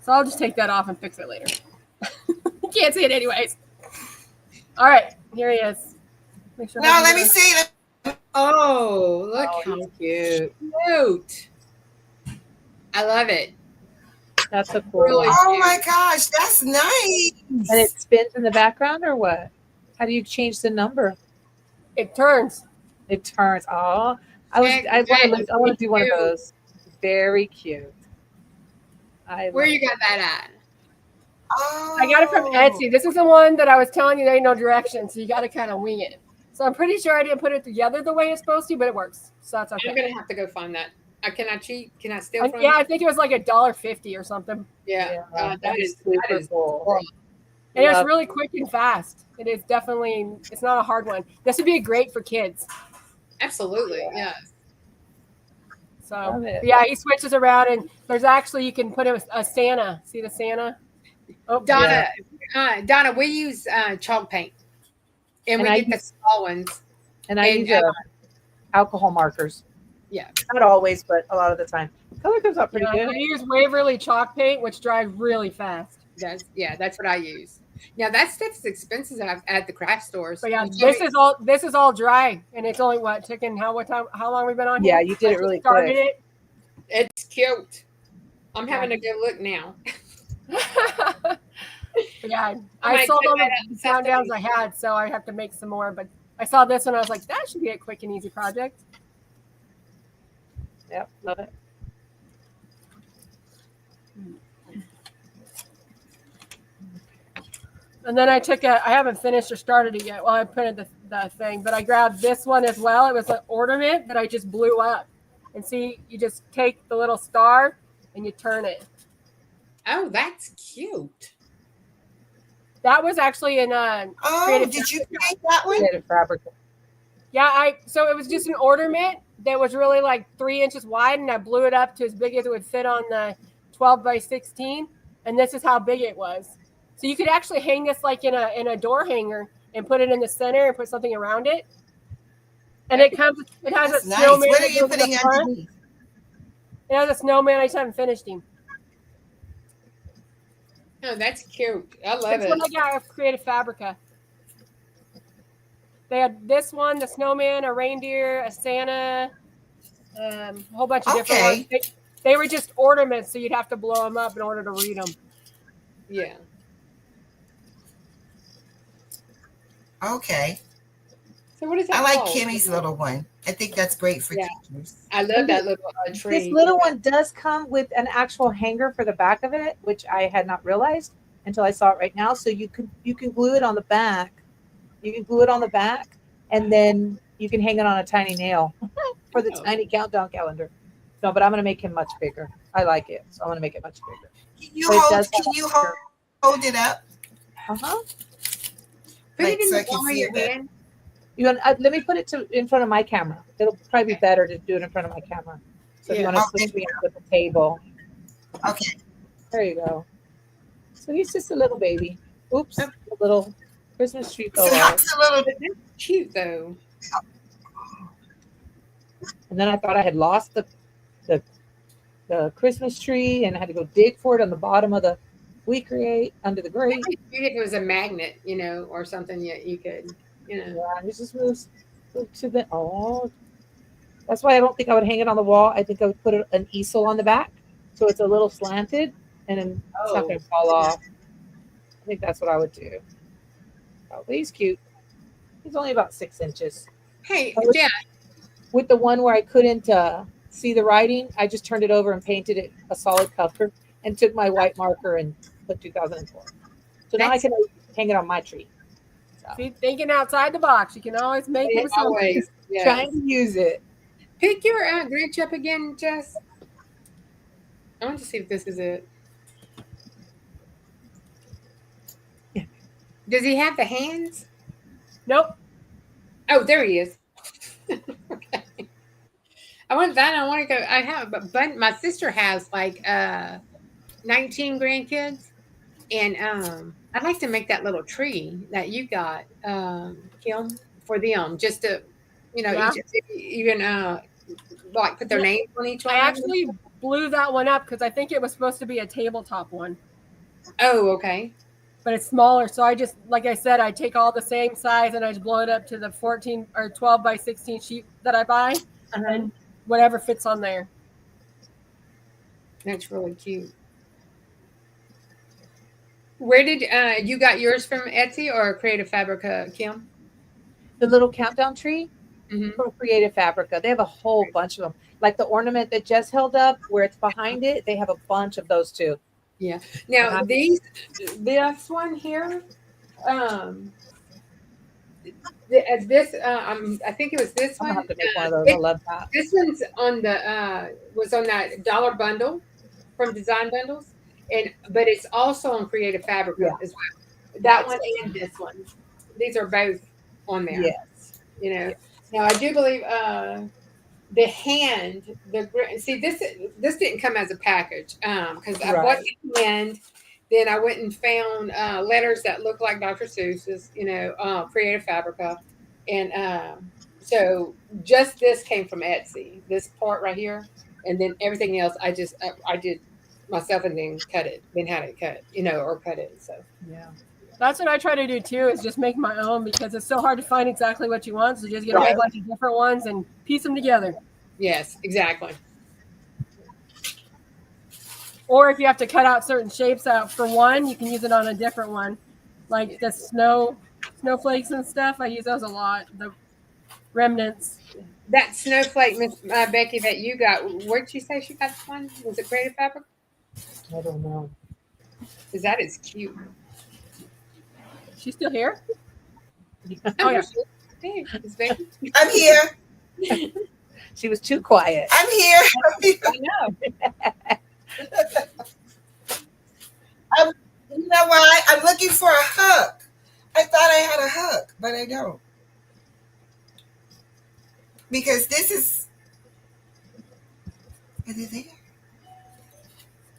So I'll just take that off and fix it later. You can't see it anyways. All right, here he is. Make sure
No, let me see it.
Oh, look how cute. Cute. I love it.
That's a cool
Really?
one.
Oh my gosh, that's nice.
And it spins in the background, or what? How do you change the number?
It turns.
It turns. Oh, I want to do one of those. Very cute.
Where you got that at?
Oh.
I got it from Etsy. This is the one that I was telling you there ain't no direction, so you got to kind of wing it. So I'm pretty sure I didn't put it together the way it's supposed to, but it works. So that's okay.
I'm gonna have to go find that. Can I cheat? Can I steal from?
Yeah, I think it was like $1.50 or something.
Yeah.
That is super cool.
And it's really quick and fast. It is definitely. It's not a hard one. This would be great for kids.
Absolutely. Yeah.
So
Love it.
yeah, he switches around, and there's actually you can put a Santa. See the Santa? Oh,
Donna, Donna, we use chalk paint, and
And
we
I
get the
use
small ones.
and I
And
use alcohol markers.
yeah,
Not always, but a lot of the time. Color comes out pretty
yeah.
good.
I use Waverly chalk paint, which dries really fast.
that's what I use. Now that stuff's expensive at the craft stores.
But yeah,
You told me-
this is all dry, and it's only taken how long we've been on
Yeah,
here?
you did
I
it really
just started
quick.
it's cute. I'm having a good look now.
it. Yeah, I
might
sold
put
all
that
the
up in
countdowns I had, so I have to make some more. But I saw this one, I was like, that should be a quick and easy project.
Yep, love it.
And then I haven't finished or started it yet. Well, I printed the thing, but I grabbed this one as well. It was an ornament that I just blew up. And see, you just take the little star and you turn it.
Oh, that's cute.
That was actually in
Oh,
Creative
did you
Fabrica.
create that one?
Creative fabric.
Yeah, so it was just an ornament that was really like 3 inches wide, and I blew it up to as big as it would fit on the 12 by 16. And this is how big it was. So you could actually hang this like in a door hanger and put it in the center and put something around it. And it has
That's
a
nice.
snowman.
What are
that
you
goes in the
putting
front.
underneath?
It has a snowman. I just haven't finished him.
Oh, that's cute. I love
That's
it.
what I got of Creative Fabrica. They had this one, the snowman, a reindeer, a Santa, a whole bunch of different
Okay.
ones. They were just ornaments, so you'd have to blow them up in order to read them.
Yeah.
Okay.
So what is that
I like
called?
Kimmy's little one. I think that's great for
Yeah.
teachers.
I love that little tree.
This little one does come with an actual hanger for the back of it, which I had not realized until I saw it right now. So you can glue it on the back. You can glue it on the back, and then you can hang it on a tiny nail for the
Oh.
tiny countdown calendar. No, but I'm going to make him much bigger. I like it, so I'm going to make it much bigger.
Can you
But it
hold?
does
Can
have
you
a-
hold it up?
Uh-huh.
Put
Like,
it in
so I
the
can
palm of
see
your
it better.
hand.
You want, let me put it in front of my camera. It'll probably be better to do it in front of my camera. So if you
Yeah.
want to
Okay.
switch me up with the table,
Okay.
there you go. So he's just a little baby. Oops, a little Christmas tree fell
So
off.
that's a little.
But that's cute though.
And then I thought I had lost the Christmas tree, and I had to go dig for it on the bottom of the WeCreate under the grate.
Maybe if it was a magnet, or something that you could,
Yeah, it just moves to the That's why I don't think I would hang it on the wall. I think I would put an easel on the back, so it's a little slanted, and then it's not going to fall off. I think that's what I would do. Oh, but he's cute. He's only about 6 inches.
Hey,
Oh,
yeah.
With the one where I couldn't see the writing, I just turned it over and painted it a solid color and took my white marker and put 2004. So now I
That's-
can hang it on my tree. So,
See, thinking outside the box, you can always make it something.
Always. Yeah.
trying to use it.
Pick your Grinch up again, Jess. I want to see if this is it. Does he have the hands?
Nope.
Oh, there he is. Okay. I want that. I want to go. I have, but my sister has like 19 grandkids, and I'd like to make that little tree that you got, Kim, for them, just to,
Yeah.
you can like put their names on each one.
I actually blew that one up because I think it was supposed to be a tabletop one,
Oh, okay.
but it's smaller. So I just, like I said, I take all the same size and I just blow it up to the 14 or 12 by 16 sheet that I buy, and whatever fits on there.
That's really cute. Where did you got yours from Etsy or Creative Fabrica, Kim?
The little countdown tree
Mm-hmm.
from Creative Fabrica. They have a whole bunch of them. Like the ornament that Jess held up, where it's behind it, they have a bunch of those too.
Yeah. Now
Uh-huh.
this one here, this I think it was this
I'm
one.
gonna have to make one of those. I love that.
This one's on the was on that dollar bundle from Design Bundles, but it's also on Creative Fabrica
Yeah.
as well. That one and this one. These are both on there.
Yes.
Now I do believe the hand, see this didn't come as a package because I bought
Right.
the hand. Then I went and found letters that look like Dr. Seuss's, Creative Fabrica, and so just this came from Etsy. This part right here, and then everything else I did myself and then cut it, then had it cut, or cut it. So
Yeah.
That's what I try to do too, is just make my own because it's so hard to find exactly what you want. So just get a
Right.
whole bunch of different ones and piece them together.
yes, exactly.
Or if you have to cut out certain shapes out for one, you can use it on a different one. Like the snowflakes and stuff. I use those a lot. The remnants.
That snowflake, Miss Becky, that you got, where'd you say she got this one? Was it Creative Fabric?
I don't know.
Because that is cute.
She's still here?
Oh,
yeah.
Hey, Miss Becky.
I'm here.
She was too quiet.
I'm here.
I know.
You know why? I'm looking for a hook. I thought I had a hook, but I don't. Because this is it there?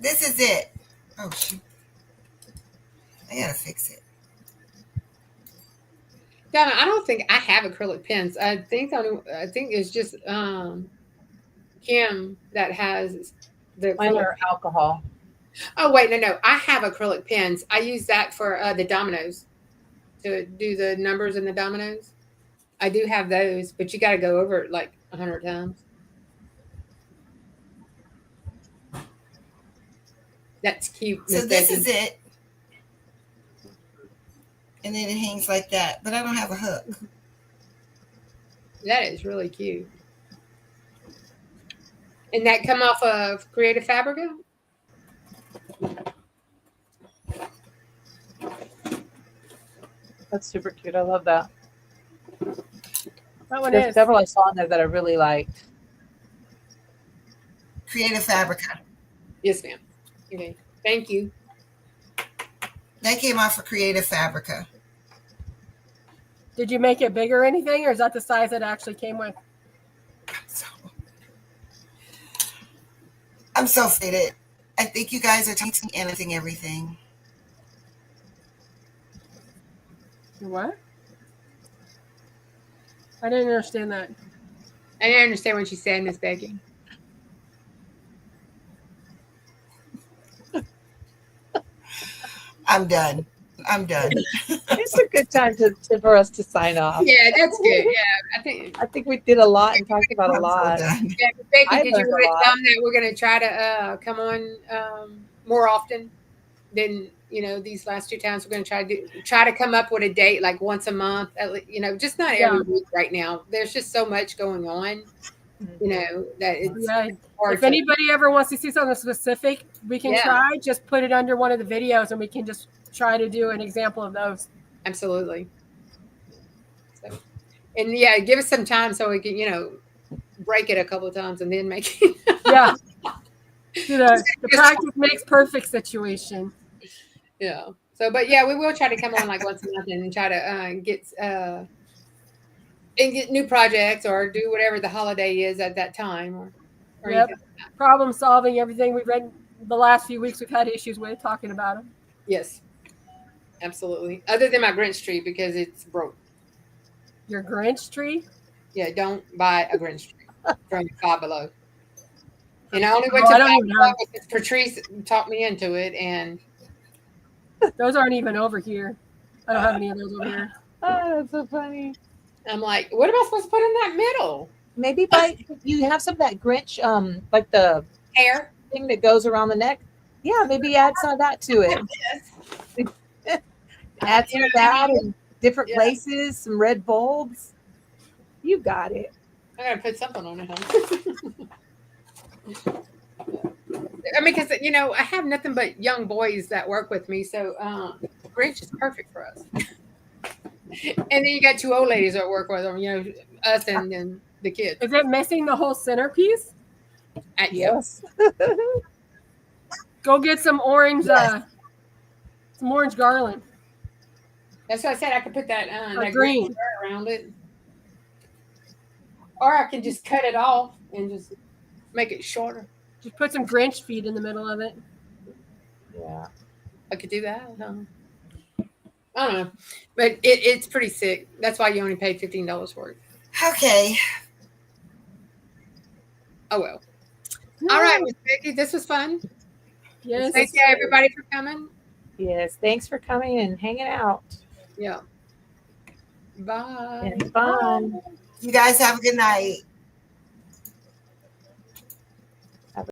This is it. Oh shoot. I gotta fix it.
Donna, I don't think I have acrylic pens. I think it's just Kim that has the
Mine
acrylic.
are alcohol.
Oh wait, no. I have acrylic pens. I use that for the dominoes to do the numbers in the dominoes. I do have those, but you got to go over it like 100 times. That's cute.
So
Miss
this
Becky.
is it. And then it hangs like that. But I don't have a hook.
That is really cute. And that come off of Creative Fabrica?
That's super cute. I love that.
That one
There's
is.
several I saw in there that I really liked.
Creative Fabrica.
Yes, ma'am. Okay. Thank you.
That came off of Creative Fabrica.
Did you make it bigger or anything, or is that the size it actually came with?
I'm so faded. I think you guys are teaching anything, everything.
What? I didn't understand that.
I didn't understand what you said, Miss Becky.
I'm done.
It's a good time for us to sign off.
Yeah, that's good. Yeah,
I think we did a lot and talked about a
I'm so
lot.
done.
Yeah, Becky,
I
did you
learned a
write
lot.
down that we're going to try to come on more often than these last two times? We're going to try to come up with a date like once a month. Just not every week right now. There's just so much going on. That it's hard.
If anybody ever wants to see something specific, we can try. Just put it under one of the videos, and we can just try to do an example of those.
Absolutely. So, and give us some time so we can break it a couple of times and then make it.
Yeah. The practice makes perfect situation.
Yeah. So, but we will try to come on like once a month and try to get new projects or do whatever the holiday is at that time. Or
Yep. Problem solving, everything we've read the last few weeks, we've had issues with talking about them.
Yes. Absolutely. Other than my Grinch tree because it's broke.
Your Grinch tree?
Yeah, don't buy a Grinch tree from Five Below. And I only went
Oh,
to
I don't
Five
even
Below
know.
because Patrice talked me into it, and
Those aren't even over here. I don't have any of those over here.
Oh, that's so funny.
I'm like, what am I supposed to put in that middle?
Maybe you have some of that Grinch, like the
Hair?
thing that goes around the neck. Yeah, maybe add some of that to it.
Yes.
Add some of that in different
Yeah.
places, some red bulbs. You got it.
I gotta put something on it, huh? I mean, because I have nothing but young boys that work with me, so Grinch is perfect for us. And then you got two old ladies that work with them, us and then the kids.
Is it missing the whole centerpiece?
Yes.
Go get some orange, some orange garland.
That's what I said. I could put that
Green
around it, or I can just cut it off and just make it shorter.
Just put some Grinch feet in the middle of it.
Yeah.
I could do that. I don't know, but it's pretty sick. That's why you only paid $15 for it.
Okay.
Oh well. All right, Miss Becky, this was fun.
Yes.
Thank you everybody for coming.
Yes. Thanks for coming and hanging out.
Yeah. Bye.
And fun.
You guys have a good night.